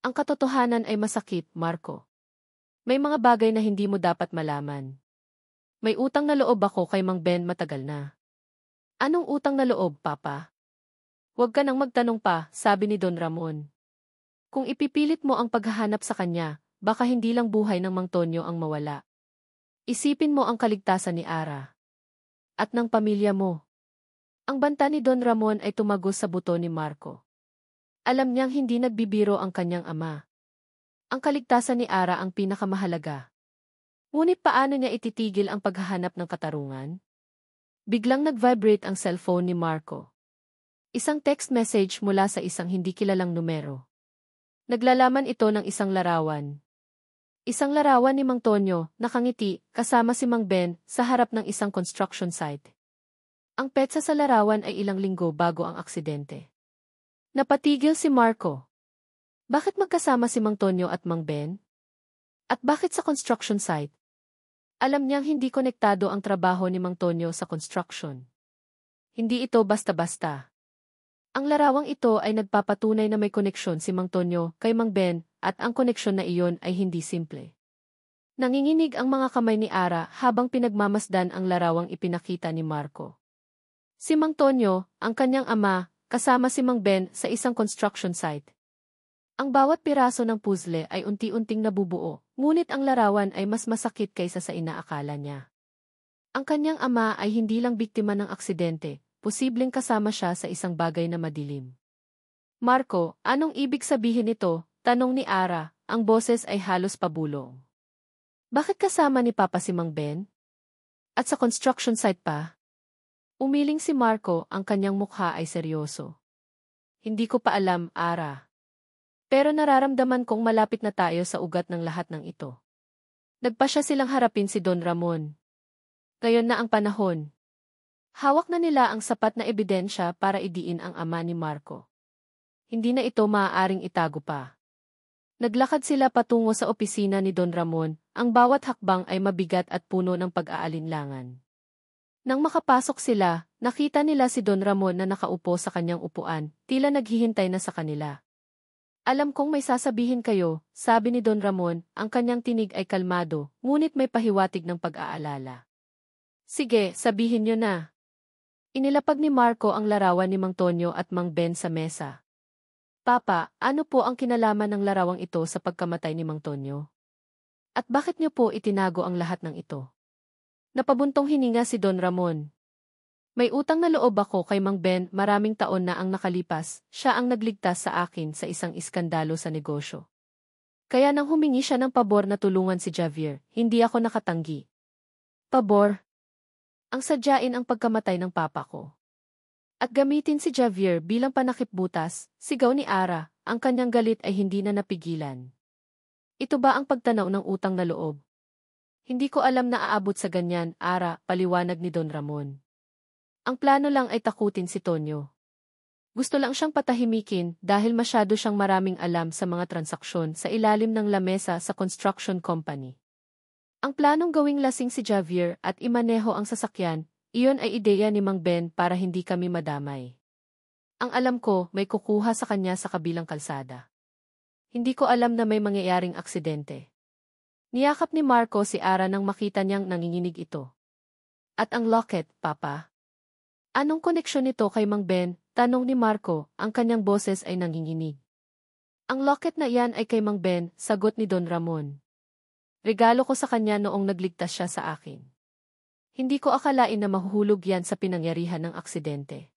Ang katotohanan ay masakit, Marco. May mga bagay na hindi mo dapat malaman. May utang na loob ako kay Mang Ben matagal na. Anong utang na loob, Papa? Huwag ka nang magtanong pa, sabi ni Don Ramon. Kung ipipilit mo ang paghahanap sa kanya, baka hindi lang buhay ng Mang Tonyo ang mawala. Isipin mo ang kaligtasan ni Ara. At ng pamilya mo. Ang banta ni Don Ramon ay tumagos sa buto ni Marco. Alam niyang hindi nagbibiro ang kanyang ama. Ang kaligtasan ni Ara ang pinakamahalaga. Ngunit paano niya ititigil ang paghahanap ng katarungan? Biglang nag-vibrate ang cellphone ni Marco. Isang text message mula sa isang hindi kilalang numero. Naglalaman ito ng isang larawan. Isang larawan ni Mang Tonyo, nakangiti, kasama si Mang Ben, sa harap ng isang construction site. Ang petsa sa larawan ay ilang linggo bago ang aksidente. Napatigil si Marco. Bakit magkasama si Mang Tonyo at Mang Ben? At bakit sa construction site? Alam niyang hindi konektado ang trabaho ni Mang Tonyo sa construction. Hindi ito basta-basta. Ang larawang ito ay nagpapatunay na may koneksyon si Mang Tonyo kay Mang Ben at ang koneksyon na iyon ay hindi simple. Nanginginig ang mga kamay ni Ara habang pinagmamasdan ang larawang ipinakita ni Marco. Si Mang Tonyo, ang kanyang ama, kasama si Mang Ben sa isang construction site. Ang bawat piraso ng puzzle ay unti-unting nabubuo, ngunit ang larawan ay mas masakit kaysa sa inaakala niya. Ang kanyang ama ay hindi lang biktima ng aksidente, posibleng kasama siya sa isang bagay na madilim. Marco, anong ibig sabihin nito? Tanong ni Ara, ang boses ay halos pabulong. Bakit kasama ni Papa si Mang Ben? At sa construction site pa? Umiling si Marco, ang kanyang mukha ay seryoso. Hindi ko pa alam, Ara. Pero nararamdaman kong malapit na tayo sa ugat ng lahat ng ito. Nagpasya silang harapin si Don Ramon. Ngayon na ang panahon. Hawak na nila ang sapat na ebidensya para idiin ang ama ni Marco. Hindi na ito maaaring itago pa. Naglakad sila patungo sa opisina ni Don Ramon, ang bawat hakbang ay mabigat at puno ng pag-aalinlangan. Nang makapasok sila, nakita nila si Don Ramon na nakaupo sa kanyang upuan, tila naghihintay na sa kanila. Alam kong may sasabihin kayo, sabi ni Don Ramon, ang kanyang tinig ay kalmado, ngunit may pahiwatig ng pag-aalala. Sige, sabihin niyo na. Inilapag ni Marco ang larawan ni Mang Tonyo at Mang Ben sa mesa. Papa, ano po ang kinalaman ng larawang ito sa pagkamatay ni Mang Tonyo? At bakit niyo po itinago ang lahat ng ito? Napabuntong hininga si Don Ramon. May utang na loob ako kay Mang Ben, maraming taon na ang nakalipas, siya ang nagligtas sa akin sa isang iskandalo sa negosyo. Kaya nang humingi siya ng pabor na tulungan si Javier, hindi ako nakatanggi. Pabor? Ang sadyain ang pagkamatay ng papa ko. At gamitin si Javier bilang panakipbutas, sigaw ni Ara, ang kanyang galit ay hindi na napigilan. Ito ba ang pagtanaw ng utang na loob? Hindi ko alam na aabot sa ganyan, Ara, paliwanag ni Don Ramon. Ang plano lang ay takutin si Tonyo. Gusto lang siyang patahimikin dahil masyado siyang maraming alam sa mga transaksyon sa ilalim ng lamesa sa construction company. Ang planong gawing lasing si Javier at imaneho ang sasakyan, iyon ay ideya ni Mang Ben para hindi kami madamay. Ang alam ko, may kukuha sa kanya sa kabilang kalsada. Hindi ko alam na may mangyayaring aksidente. Niyakap ni Marco si Ara nang makita niyang nanginginig ito. At ang locket, Papa? Anong koneksyon nito kay Mang Ben? Tanong ni Marco, ang kanyang boses ay nanginginig. Ang locket na iyan ay kay Mang Ben, sagot ni Don Ramon. Regalo ko sa kanya noong nagligtas siya sa akin. Hindi ko akalain na mahuhulog yan sa pinangyarihan ng aksidente.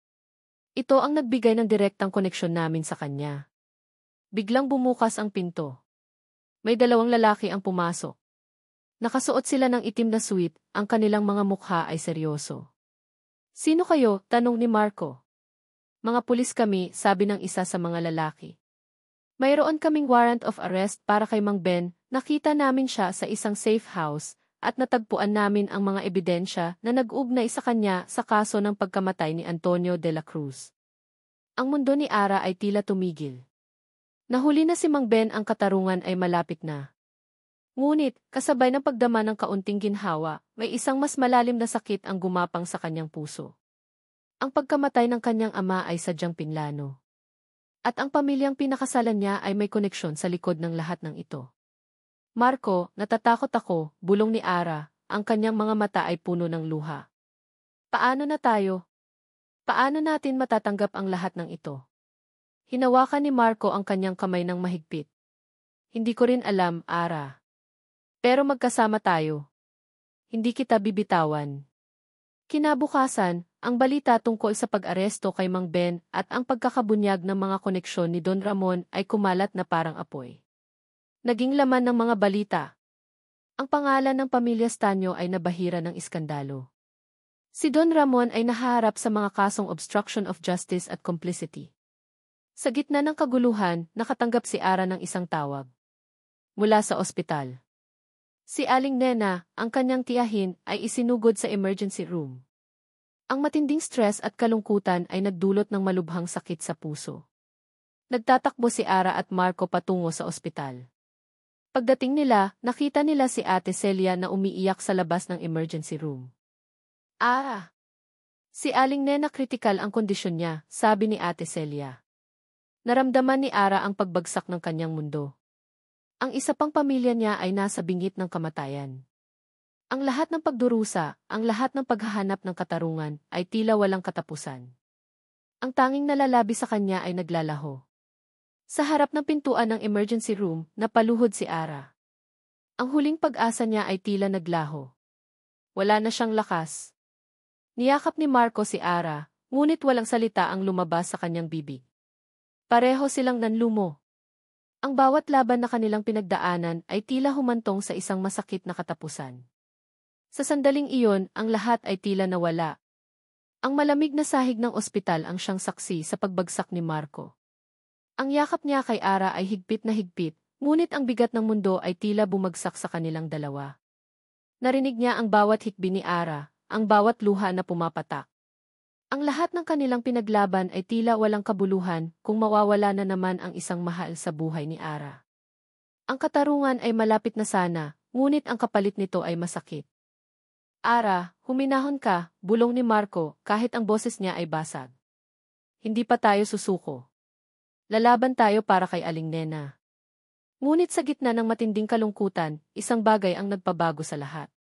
Ito ang nagbigay ng direktang koneksyon namin sa kanya. Biglang bumukas ang pinto. May dalawang lalaki ang pumasok. Nakasuot sila ng itim na suit, ang kanilang mga mukha ay seryoso. Sino kayo? Tanong ni Marco. Mga pulis kami, sabi ng isa sa mga lalaki. Mayroon kaming warrant of arrest para kay Mang Ben, nakita namin siya sa isang safe house, at natagpuan namin ang mga ebidensya na nag-ugnay sa kanya sa kaso ng pagkamatay ni Antonio de la Cruz. Ang mundo ni Ara ay tila tumigil. Nahuli na si Mang Ben, ang katarungan ay malapit na. Ngunit, kasabay ng pagdama ng kaunting ginhawa, may isang mas malalim na sakit ang gumapang sa kanyang puso. Ang pagkamatay ng kanyang ama ay sadyang pinlano. At ang pamilyang pinakasalan niya ay may koneksyon sa likod ng lahat ng ito. Marco, natatakot ako, bulong ni Ara, ang kanyang mga mata ay puno ng luha. Paano na tayo? Paano natin matatanggap ang lahat ng ito? Hinawakan ni Marco ang kanyang kamay ng mahigpit. Hindi ko rin alam, Ara. Pero magkasama tayo. Hindi kita bibitawan. Kinabukasan, ang balita tungkol sa pag-aresto kay Mang Ben at ang pagkakabunyag ng mga koneksyon ni Don Ramon ay kumalat na parang apoy. Naging laman ng mga balita. Ang pangalan ng pamilya Stanyo ay nabahira ng iskandalo. Si Don Ramon ay nahaharap sa mga kasong obstruction of justice at complicity. Sa gitna ng kaguluhan, nakatanggap si Ara ng isang tawag. Mula sa ospital. Si Aling Nena, ang kanyang tiyahin, ay isinugod sa emergency room. Ang matinding stress at kalungkutan ay nagdulot ng malubhang sakit sa puso. Nagtatakbo si Ara at Marco patungo sa ospital. Pagdating nila, nakita nila si Ate Celia na umiiyak sa labas ng emergency room. Si Aling Nena, kritikal ang kondisyon niya, sabi ni Ate Celia. Naramdaman ni Ara ang pagbagsak ng kanyang mundo. Ang isa pang pamilya niya ay nasa bingit ng kamatayan. Ang lahat ng pagdurusa, ang lahat ng paghahanap ng katarungan, ay tila walang katapusan. Ang tanging nalalabi sa kanya ay naglalaho. Sa harap ng pintuan ng emergency room, napaluhod si Ara. Ang huling pag-asa niya ay tila naglaho. Wala na siyang lakas. Niyakap ni Marco si Ara, ngunit walang salita ang lumabas sa kanyang bibig. Pareho silang nanlumo. Ang bawat laban na kanilang pinagdaanan ay tila humantong sa isang masakit na katapusan. Sa sandaling iyon, ang lahat ay tila nawala. Ang malamig na sahig ng ospital ang siyang saksi sa pagbagsak ni Marco. Ang yakap niya kay Ara ay higpit na higpit, ngunit ang bigat ng mundo ay tila bumagsak sa kanilang dalawa. Narinig niya ang bawat hikbi ni Ara, ang bawat luha na pumapatak. Ang lahat ng kanilang pinaglaban ay tila walang kabuluhan kung mawawala na naman ang isang mahal sa buhay ni Ara. Ang katarungan ay malapit na sana, ngunit ang kapalit nito ay masakit. Ara, huminahon ka, bulong ni Marco kahit ang boses niya ay basag. Hindi pa tayo susuko. Lalaban tayo para kay Aling Nena. Ngunit sa gitna ng matinding kalungkutan, isang bagay ang nagpabago sa lahat.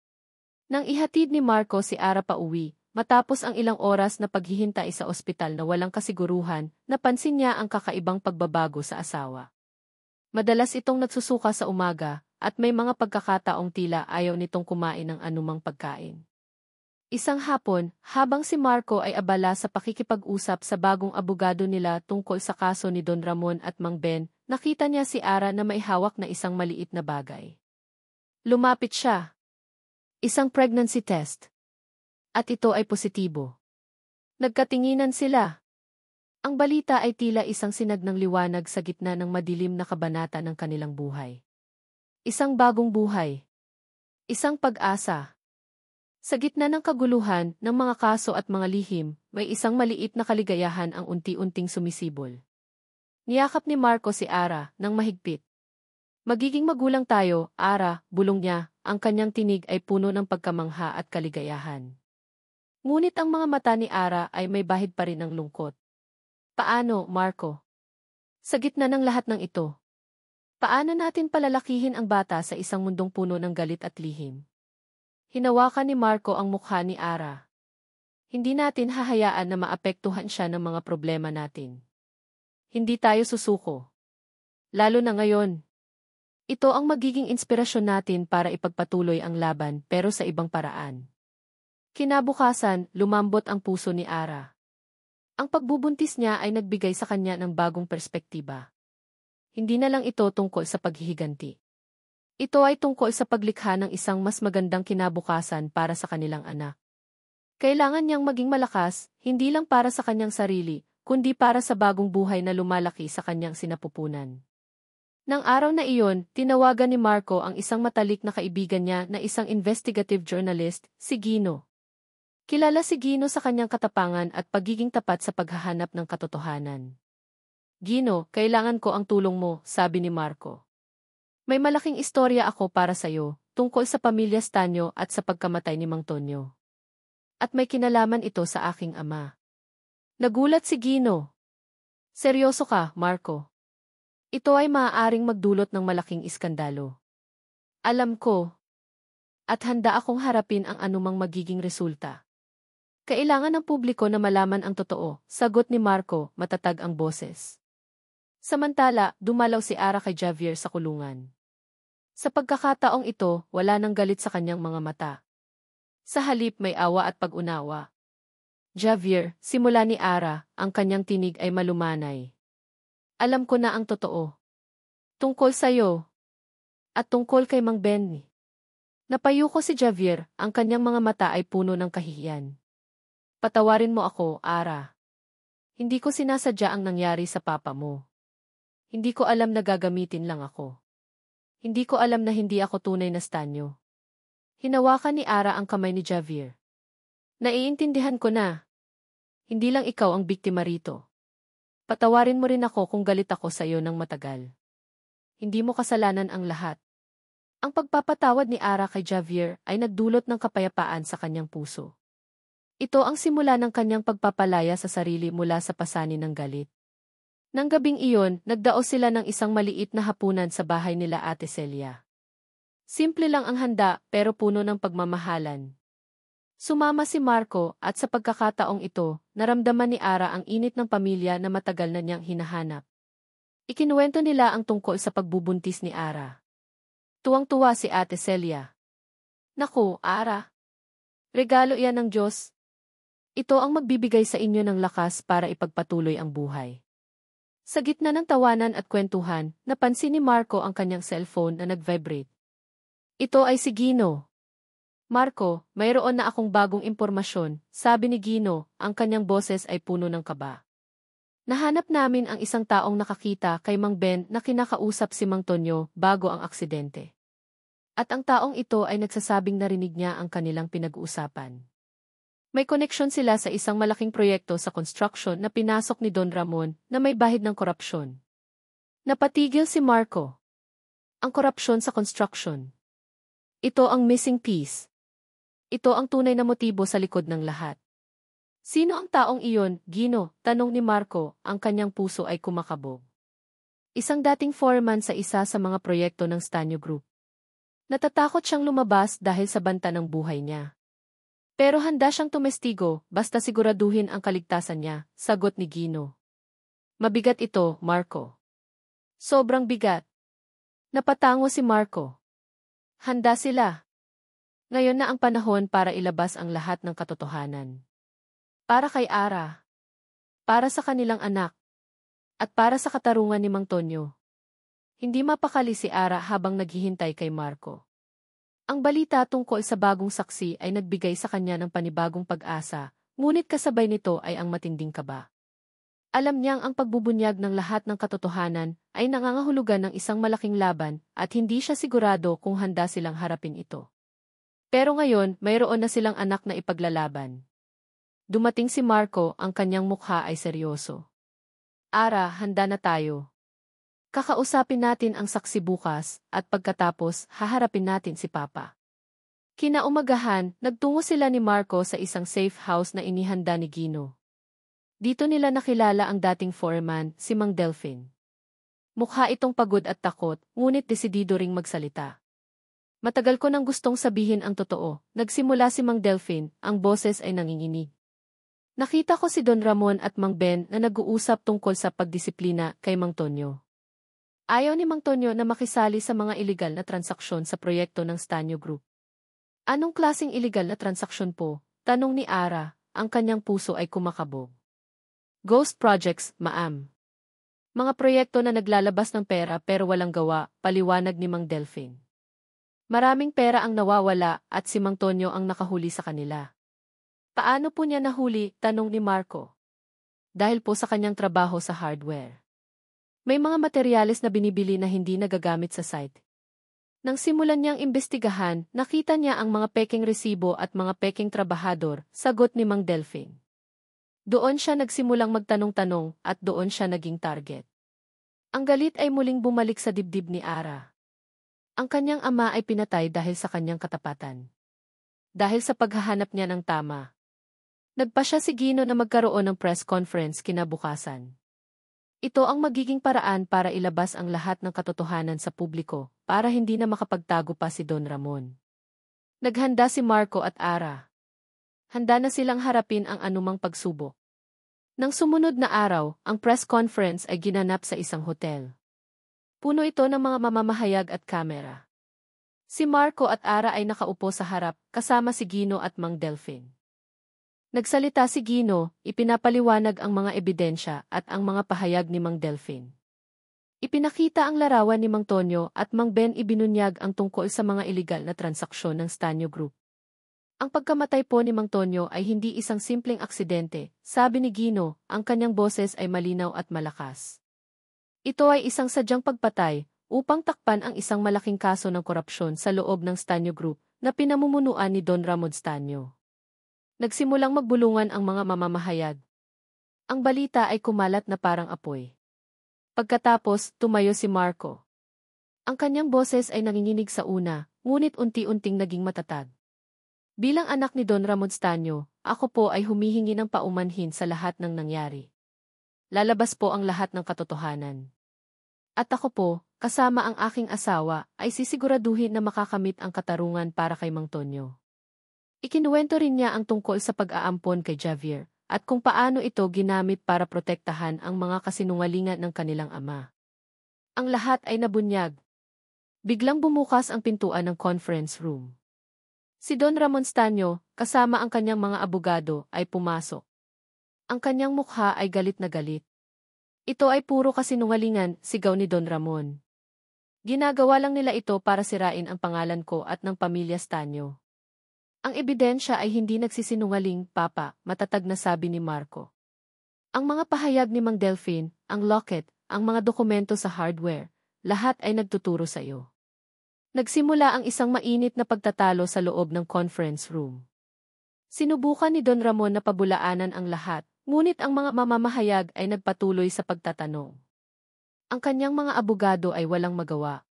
Nang ihatid ni Marco si Ara pauwi, matapos ang ilang oras na paghihintay sa ospital na walang kasiguruhan, napansin niya ang kakaibang pagbabago sa asawa. Madalas itong nagsusuka sa umaga, at may mga pagkakataong tila ayaw nitong kumain ng anumang pagkain. Isang hapon, habang si Marco ay abala sa pakikipag-usap sa bagong abogado nila tungkol sa kaso ni Don Ramon at Mang Ben, nakita niya si Ara na may hawak na isang maliit na bagay. Lumapit siya. Isang pregnancy test. At ito ay positibo. Nagkatinginan sila. Ang balita ay tila isang sinag ng liwanag sa gitna ng madilim na kabanata ng kanilang buhay. Isang bagong buhay. Isang pag-asa. Sa gitna ng kaguluhan ng mga kaso at mga lihim, may isang maliit na kaligayahan ang unti-unting sumisibol. Niyakap ni Marco si Ara nang mahigpit. Magiging magulang tayo, Ara, bulong niya, ang kanyang tinig ay puno ng pagkamangha at kaligayahan. Ngunit ang mga mata ni Ara ay may bahid pa rin ng lungkot. Paano, Marco? Sa gitna ng lahat ng ito, paano natin palalakihin ang bata sa isang mundong puno ng galit at lihim? Hinawakan ni Marco ang mukha ni Ara. Hindi natin hahayaan na maapektuhan siya ng mga problema natin. Hindi tayo susuko. Lalo na ngayon. Ito ang magiging inspirasyon natin para ipagpatuloy ang laban pero sa ibang paraan. Kinabukasan, lumambot ang puso ni Ara. Ang pagbubuntis niya ay nagbigay sa kanya ng bagong perspektiba. Hindi na lang ito tungkol sa paghihiganti. Ito ay tungkol sa paglikha ng isang mas magandang kinabukasan para sa kanilang anak. Kailangan niyang maging malakas, hindi lang para sa kanyang sarili, kundi para sa bagong buhay na lumalaki sa kanyang sinapupunan. Nang araw na iyon, tinawagan ni Marco ang isang matalik na kaibigan niya na isang investigative journalist, si Gino. Kilala si Gino sa kanyang katapangan at pagiging tapat sa paghahanap ng katotohanan. Gino, kailangan ko ang tulong mo, sabi ni Marco. May malaking istorya ako para sa'yo, tungkol sa pamilya Stanyo at sa pagkamatay ni Mang Tonyo. At may kinalaman ito sa aking ama. Nagulat si Gino. Seryoso ka, Marco? Ito ay maaaring magdulot ng malaking iskandalo. Alam ko. At handa akong harapin ang anumang magiging resulta. Kailangan ng publiko na malaman ang totoo, sagot ni Marco, matatag ang boses. Samantala, dumalaw si Ara kay Javier sa kulungan. Sa pagkakataong ito, wala nang galit sa kanyang mga mata. Sa halip may awa at pag-unawa. Javier, simula ni Ara, ang kanyang tinig ay malumanay. Alam ko na ang totoo. Tungkol sa'yo. At tungkol kay Mang Ben. Napayuko si Javier, ang kanyang mga mata ay puno ng kahihiyan. Patawarin mo ako, Ara. Hindi ko sinasadya ang nangyari sa papa mo. Hindi ko alam na gagamitin lang ako. Hindi ko alam na hindi ako tunay na Stanyo. Hinawakan ni Ara ang kamay ni Javier. Naiintindihan ko na. Hindi lang ikaw ang biktima rito. Patawarin mo rin ako kung galit ako sa iyo ng matagal. Hindi mo kasalanan ang lahat. Ang pagpapatawad ni Ara kay Javier ay nagdulot ng kapayapaan sa kanyang puso. Ito ang simula ng kanyang pagpapalaya sa sarili mula sa pasanin ng galit. Nang gabing iyon, nagdaos sila ng isang maliit na hapunan sa bahay nila Ate Celia. Simple lang ang handa pero puno ng pagmamahalan. Sumama si Marco at sa pagkakataong ito, naramdaman ni Ara ang init ng pamilya na matagal na niyang hinahanap. Ikinuwento nila ang tungkol sa pagbubuntis ni Ara. Tuwang-tuwa si Ate Celia. Naku, Ara. Regalo iyan ng Diyos. Ito ang magbibigay sa inyo ng lakas para ipagpatuloy ang buhay. Sa gitna ng tawanan at kwentuhan, napansin ni Marco ang kanyang cellphone na nag-vibrate. Ito ay si Gino. Marco, mayroon na akong bagong impormasyon, sabi ni Gino, ang kanyang boses ay puno ng kaba. Nahanap namin ang isang taong nakakita kay Mang Ben na kinakausap si Mang Tonyo bago ang aksidente. At ang taong ito ay nagsasabing narinig niya ang kanilang pinag-uusapan. May koneksyon sila sa isang malaking proyekto sa construction na pinasok ni Don Ramon na may bahid ng korupsyon. Napatigil si Marco. Ang korupsyon sa construction. Ito ang missing piece. Ito ang tunay na motibo sa likod ng lahat. Sino ang taong iyon, Gino? Tanong ni Marco, ang kanyang puso ay kumakabog. Isang dating foreman sa isa sa mga proyekto ng Stanyo Group. Natatakot siyang lumabas dahil sa banta ng buhay niya. Pero handa siyang tumestigo, basta siguraduhin ang kaligtasan niya, sagot ni Gino. Mabigat ito, Marco. Sobrang bigat. Napatango si Marco. Handa sila. Ngayon na ang panahon para ilabas ang lahat ng katotohanan. Para kay Ara. Para sa kanilang anak. At para sa katarungan ni Mang Tonyo. Hindi mapakali si Ara habang naghihintay kay Marco. Ang balita tungkol sa bagong saksi ay nagbigay sa kanya ng panibagong pag-asa, ngunit kasabay nito ay ang matinding kaba. Alam niyang ang pagbubunyag ng lahat ng katotohanan ay nangangahulugan ng isang malaking laban at hindi siya sigurado kung handa silang harapin ito. Pero ngayon, mayroon na silang anak na ipaglalaban. Dumating si Marco, ang kanyang mukha ay seryoso. Ara, handa na tayo. Kakausapin natin ang saksi bukas, at pagkatapos, haharapin natin si Papa. Kinaumagahan, nagtungo sila ni Marco sa isang safe house na inihanda ni Gino. Dito nila nakilala ang dating foreman, si Mang Delphin. Mukha itong pagod at takot, ngunit desidido ring magsalita. Matagal ko nang gustong sabihin ang totoo, nagsimula si Mang Delphin, ang boses ay nanginginig. Nakita ko si Don Ramon at Mang Ben na nag-uusap tungkol sa pagdisiplina kay Mang Tonyo. Ayaw ni Mang Tonyo na makisali sa mga iligal na transaksyon sa proyekto ng Stanyo Group. Anong klaseng iligal na transaksyon po? Tanong ni Ara, ang kanyang puso ay kumakabog. Ghost projects, ma'am. Mga proyekto na naglalabas ng pera pero walang gawa, paliwanag ni Mang Delphin. Maraming pera ang nawawala at si Mang Tonyo ang nakahuli sa kanila. Paano po niya nahuli? Tanong ni Marco. Dahil po sa kanyang trabaho sa hardware. May mga materyales na binibili na hindi nagagamit sa site. Nang simulan niyang imbestigahan, nakita niya ang mga pekeng resibo at mga pekeng trabahador, sagot ni Mang Delphine. Doon siya nagsimulang magtanong-tanong at doon siya naging target. Ang galit ay muling bumalik sa dibdib ni Ara. Ang kanyang ama ay pinatay dahil sa kanyang katapatan. Dahil sa paghahanap niya ng tama. Nagpasya si Gino na magkaroon ng press conference kinabukasan. Ito ang magiging paraan para ilabas ang lahat ng katotohanan sa publiko, para hindi na makapagtago pa si Don Ramon. Naghanda si Marco at Ara. Handa na silang harapin ang anumang pagsubok. Nang sumunod na araw, ang press conference ay ginanap sa isang hotel. Puno ito ng mga mamamahayag at kamera. Si Marco at Ara ay nakaupo sa harap, kasama si Gino at Mang Delphine. Nagsalita si Gino, ipinapaliwanag ang mga ebidensya at ang mga pahayag ni Mang Delphine. Ipinakita ang larawan ni Mang Tonyo at Mang Ben ibinunyag ang tungkol sa mga iligal na transaksyon ng Stanyo Group. Ang pagkamatay po ni Mang Tonyo ay hindi isang simpleng aksidente, sabi ni Gino, ang kanyang boses ay malinaw at malakas. Ito ay isang sadyang pagpatay, upang takpan ang isang malaking kaso ng korupsyon sa loob ng Stanyo Group na pinamumunuan ni Don Ramon Stanyo. Nagsimulang magbulungan ang mga mamamahayag. Ang balita ay kumalat na parang apoy. Pagkatapos, tumayo si Marco. Ang kanyang boses ay nanginginig sa una, ngunit unti-unting naging matatag. Bilang anak ni Don Ramon Stanyo, ako po ay humihingi ng paumanhin sa lahat ng nangyari. Lalabas po ang lahat ng katotohanan. At ako po, kasama ang aking asawa, ay sisiguraduhin na makakamit ang katarungan para kay Mang Tonyo. Ikinuwento rin niya ang tungkol sa pag-aampon kay Javier, at kung paano ito ginamit para protektahan ang mga kasinungalingan ng kanilang ama. Ang lahat ay nabunyag. Biglang bumukas ang pintuan ng conference room. Si Don Ramon Stanyo, kasama ang kanyang mga abogado, ay pumasok. Ang kanyang mukha ay galit na galit. Ito ay puro kasinungalingan, sigaw ni Don Ramon. Ginagawa lang nila ito para sirain ang pangalan ko at ng pamilya Stanyo. Ang ebidensya ay hindi nagsisinungaling, Papa, matatag na sabi ni Marco. Ang mga pahayag ni Mang Delphine, ang locket, ang mga dokumento sa hardware, lahat ay nagtuturo sa iyo. Nagsimula ang isang mainit na pagtatalo sa loob ng conference room. Sinubukan ni Don Ramon na pabulaanan ang lahat, ngunit ang mga mamamahayag ay nagpatuloy sa pagtatanong. Ang kanyang mga abogado ay walang magawa.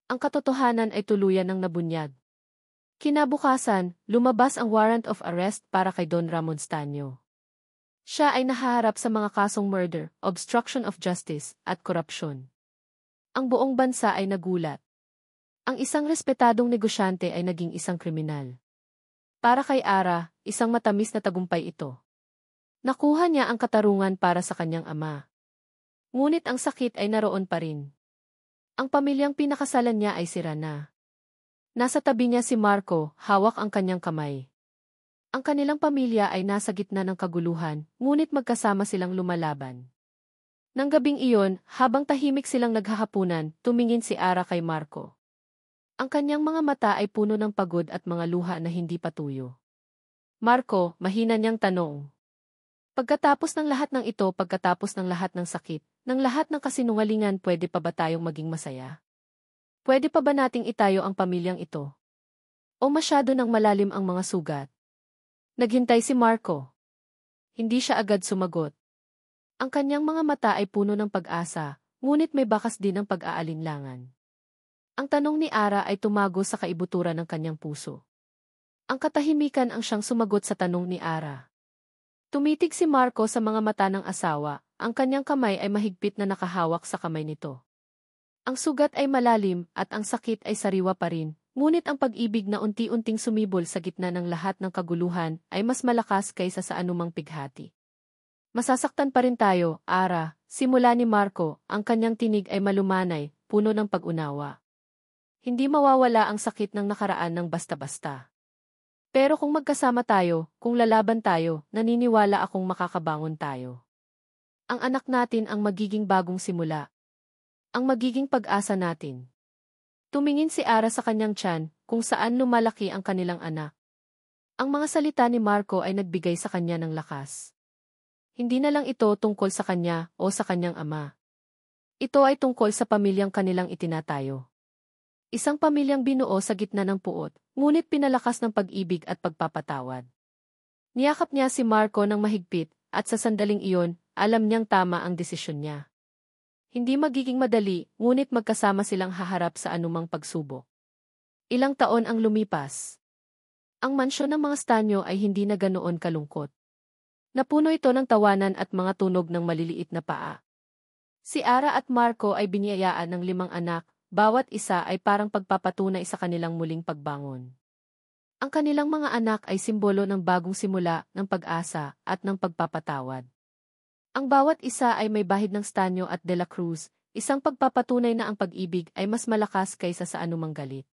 Ang katotohanan ay tuluyan ng nabunyag. Kinabukasan, lumabas ang warrant of arrest para kay Don Ramon Stanyo. Siya ay nahaharap sa mga kasong murder, obstruction of justice, at korupsyon. Ang buong bansa ay nagulat. Ang isang respetadong negosyante ay naging isang kriminal. Para kay Ara, isang matamis na tagumpay ito. Nakuha niya ang katarungan para sa kanyang ama. Ngunit ang sakit ay naroon pa rin. Ang pamilyang pinakasalan niya ay sira na. Nasa tabi niya si Marco, hawak ang kanyang kamay. Ang kanilang pamilya ay nasa gitna ng kaguluhan, ngunit magkasama silang lumalaban. Nang gabing iyon, habang tahimik silang naghahapunan, tumingin si Ara kay Marco. Ang kanyang mga mata ay puno ng pagod at mga luha na hindi patuyo. Marco, mahina niyang tanong. Pagkatapos ng lahat ng ito, pagkatapos ng lahat ng sakit, ng lahat ng kasinungalingan, pwede pa ba tayong maging masaya? Pwede pa ba nating itayo ang pamilyang ito? O masyado nang malalim ang mga sugat? Naghintay si Marco. Hindi siya agad sumagot. Ang kanyang mga mata ay puno ng pag-asa, ngunit may bakas din ng pag-aalinlangan. Ang tanong ni Ara ay tumago sa kaibuturan ng kanyang puso. Ang katahimikan ang siyang sumagot sa tanong ni Ara. Tumitig si Marco sa mga mata ng asawa, ang kanyang kamay ay mahigpit na nakahawak sa kamay nito. Ang sugat ay malalim at ang sakit ay sariwa pa rin, ngunit ang pag-ibig na unti-unting sumibol sa gitna ng lahat ng kaguluhan ay mas malakas kaysa sa anumang pighati. Masasaktan pa rin tayo, Ara, simula ni Marco, ang kanyang tinig ay malumanay, puno ng pag-unawa. Hindi mawawala ang sakit ng nakaraan ng basta-basta. Pero kung magkasama tayo, kung lalaban tayo, naniniwala akong makakabangon tayo. Ang anak natin ang magiging bagong simula. Ang magiging pag-asa natin. Tumingin si Ara sa kanyang tiyan, kung saan lumalaki ang kanilang anak. Ang mga salita ni Marco ay nagbigay sa kanya ng lakas. Hindi na lang ito tungkol sa kanya o sa kanyang ama. Ito ay tungkol sa pamilyang kanilang itinatayo. Isang pamilyang binuo sa gitna ng puot, ngunit pinalakas ng pag-ibig at pagpapatawad. Niyakap niya si Marco ng mahigpit, at sa sandaling iyon, alam niyang tama ang desisyon niya. Hindi magiging madali, ngunit magkasama silang haharap sa anumang pagsubok. Ilang taon ang lumipas. Ang mansyon ng mga Stanyo ay hindi na ganoon kalungkot. Napuno ito ng tawanan at mga tunog ng maliliit na paa. Si Ara at Marco ay biniyayaan ng 5 anak, bawat isa ay parang pagpapatunay sa kanilang muling pagbangon. Ang kanilang mga anak ay simbolo ng bagong simula, ng pag-asa, at ng pagpapatawad. Ang bawat isa ay may bahid ng Stanyo at De La Cruz, isang pagpapatunay na ang pag-ibig ay mas malakas kaysa sa anumang galit.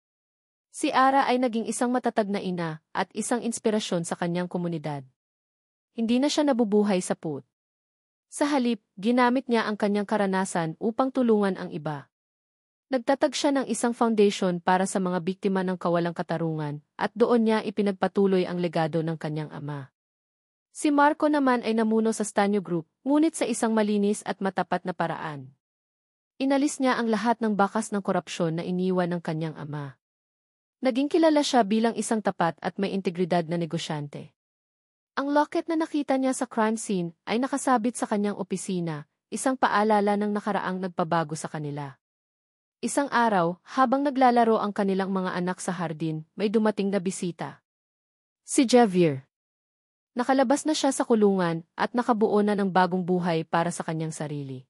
Si Ara ay naging isang matatag na ina at isang inspirasyon sa kanyang komunidad. Hindi na siya nabubuhay sa puot. Sa halip, ginamit niya ang kanyang karanasan upang tulungan ang iba. Nagtatag siya ng isang foundation para sa mga biktima ng kawalang katarungan, at doon niya ipinagpatuloy ang legado ng kanyang ama. Si Marco naman ay namuno sa Stanyo Group, ngunit sa isang malinis at matapat na paraan. Inalis niya ang lahat ng bakas ng korupsyon na iniwan ng kanyang ama. Naging kilala siya bilang isang tapat at may integridad na negosyante. Ang locket na nakita niya sa crime scene ay nakasabit sa kanyang opisina, isang paalala ng nakaraang nagpabago sa kanila. Isang araw, habang naglalaro ang kanilang mga anak sa hardin, may dumating na bisita. Si Javier. Nakalabas na siya sa kulungan at nakabuo na ng bagong buhay para sa kanyang sarili.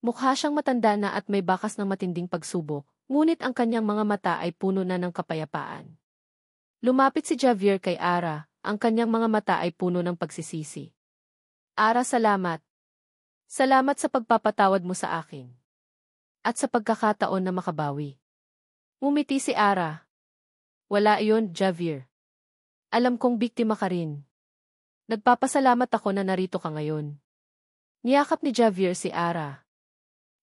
Mukha siyang matanda na at may bakas ng matinding pagsubok, ngunit ang kanyang mga mata ay puno na ng kapayapaan. Lumapit si Javier kay Ara, ang kanyang mga mata ay puno ng pagsisisi. Ara, salamat. Salamat sa pagpapatawad mo sa akin. At sa pagkakataon na makabawi. Ngumiti si Ara. Wala iyon, Javier. Alam kong biktima ka rin. Nagpapasalamat ako na narito ka ngayon. Niyakap ni Javier si Ara.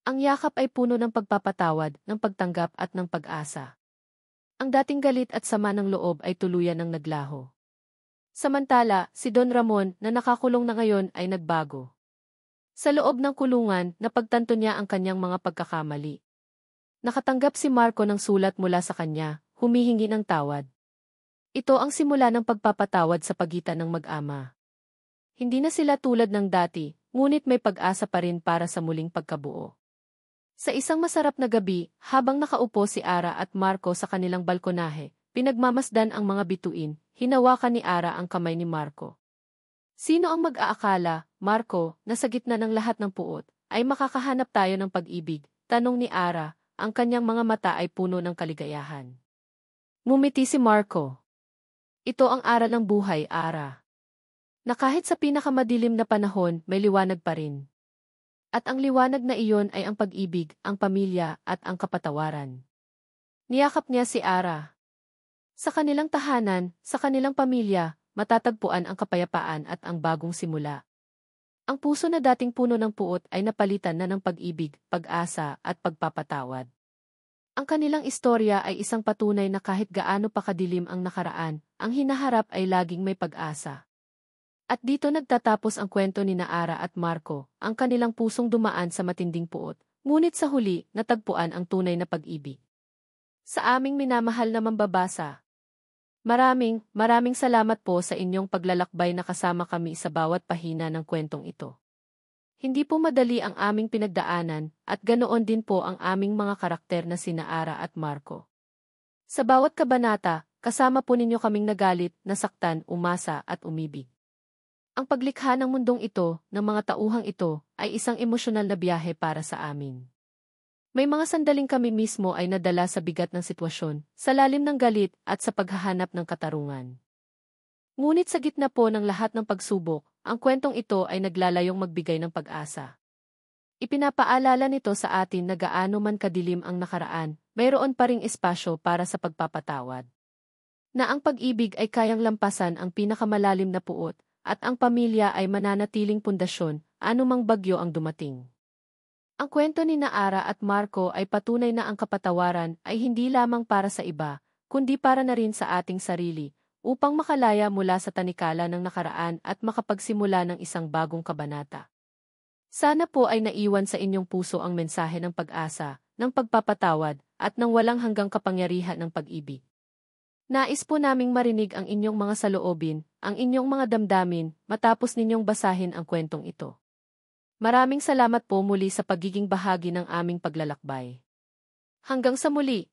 Ang yakap ay puno ng pagpapatawad, ng pagtanggap at ng pag-asa. Ang dating galit at sama ng loob ay tuluyan ng naglaho. Samantala, si Don Ramon na nakakulong na ngayon ay nagbago. Sa loob ng kulungan, napagtanto niya ang kanyang mga pagkakamali. Nakatanggap si Marco ng sulat mula sa kanya, humihingi ng tawad. Ito ang simula ng pagpapatawad sa pagitan ng mag-ama. Hindi na sila tulad ng dati, ngunit may pag-asa pa rin para sa muling pagkabuo. Sa isang masarap na gabi, habang nakaupo si Ara at Marco sa kanilang balkonahe, pinagmamasdan ang mga bituin, hinawakan ni Ara ang kamay ni Marco. Sino ang mag-aakala, Marco, na sa gitna ng lahat ng puot, ay makakahanap tayo ng pag-ibig? Tanong ni Ara, ang kanyang mga mata ay puno ng kaligayahan. Ngumiti si Marco. Ito ang aral ng buhay, Ara. Na kahit sa pinakamadilim na panahon, may liwanag pa rin. At ang liwanag na iyon ay ang pag-ibig, ang pamilya, at ang kapatawaran. Niyakap niya si Ara. Sa kanilang tahanan, sa kanilang pamilya, matatagpuan ang kapayapaan at ang bagong simula. Ang puso na dating puno ng puot ay napalitan na ng pag-ibig, pag-asa, at pagpapatawad. Ang kanilang istorya ay isang patunay na kahit gaano pa kadilim ang nakaraan, ang hinaharap ay laging may pag-asa. At dito nagtatapos ang kwento ni Ara at Marco, ang kanilang pusong dumaan sa matinding puot, ngunit sa huli, natagpuan ang tunay na pag-ibig. Sa aming minamahal na mambabasa, maraming salamat po sa inyong paglalakbay na kasama kami sa bawat pahina ng kwentong ito. Hindi po madali ang aming pinagdaanan, at ganoon din po ang aming mga karakter na sina Ara at Marco. Sa bawat kabanata, kasama po ninyo kaming nagalit, nasaktan, umasa at umibig. Ang paglikha ng mundong ito, ng mga tauhang ito, ay isang emosyonal na biyahe para sa amin. May mga sandaling kami mismo ay nadala sa bigat ng sitwasyon, sa lalim ng galit at sa paghahanap ng katarungan. Ngunit sa gitna po ng lahat ng pagsubok, ang kwentong ito ay naglalayong magbigay ng pag-asa. Ipinapaalala nito sa atin na gaano man kadilim ang nakaraan, mayroon pa ring espasyo para sa pagpapatawad. Na ang pag-ibig ay kayang lampasan ang pinakamalalim na puot, at ang pamilya ay mananatiling pundasyon, anumang bagyo ang dumating. Ang kwento ni Ara at Marco ay patunay na ang kapatawaran ay hindi lamang para sa iba, kundi para na rin sa ating sarili, upang makalaya mula sa tanikala ng nakaraan at makapagsimula ng isang bagong kabanata. Sana po ay naiwan sa inyong puso ang mensahe ng pag-asa, ng pagpapatawad, at ng walang hanggang kapangyarihan ng pag-ibig. Nais po naming marinig ang inyong mga saloobin, ang inyong mga damdamin, matapos ninyong basahin ang kwentong ito. Maraming salamat po muli sa pagiging bahagi ng aming paglalakbay. Hanggang sa muli!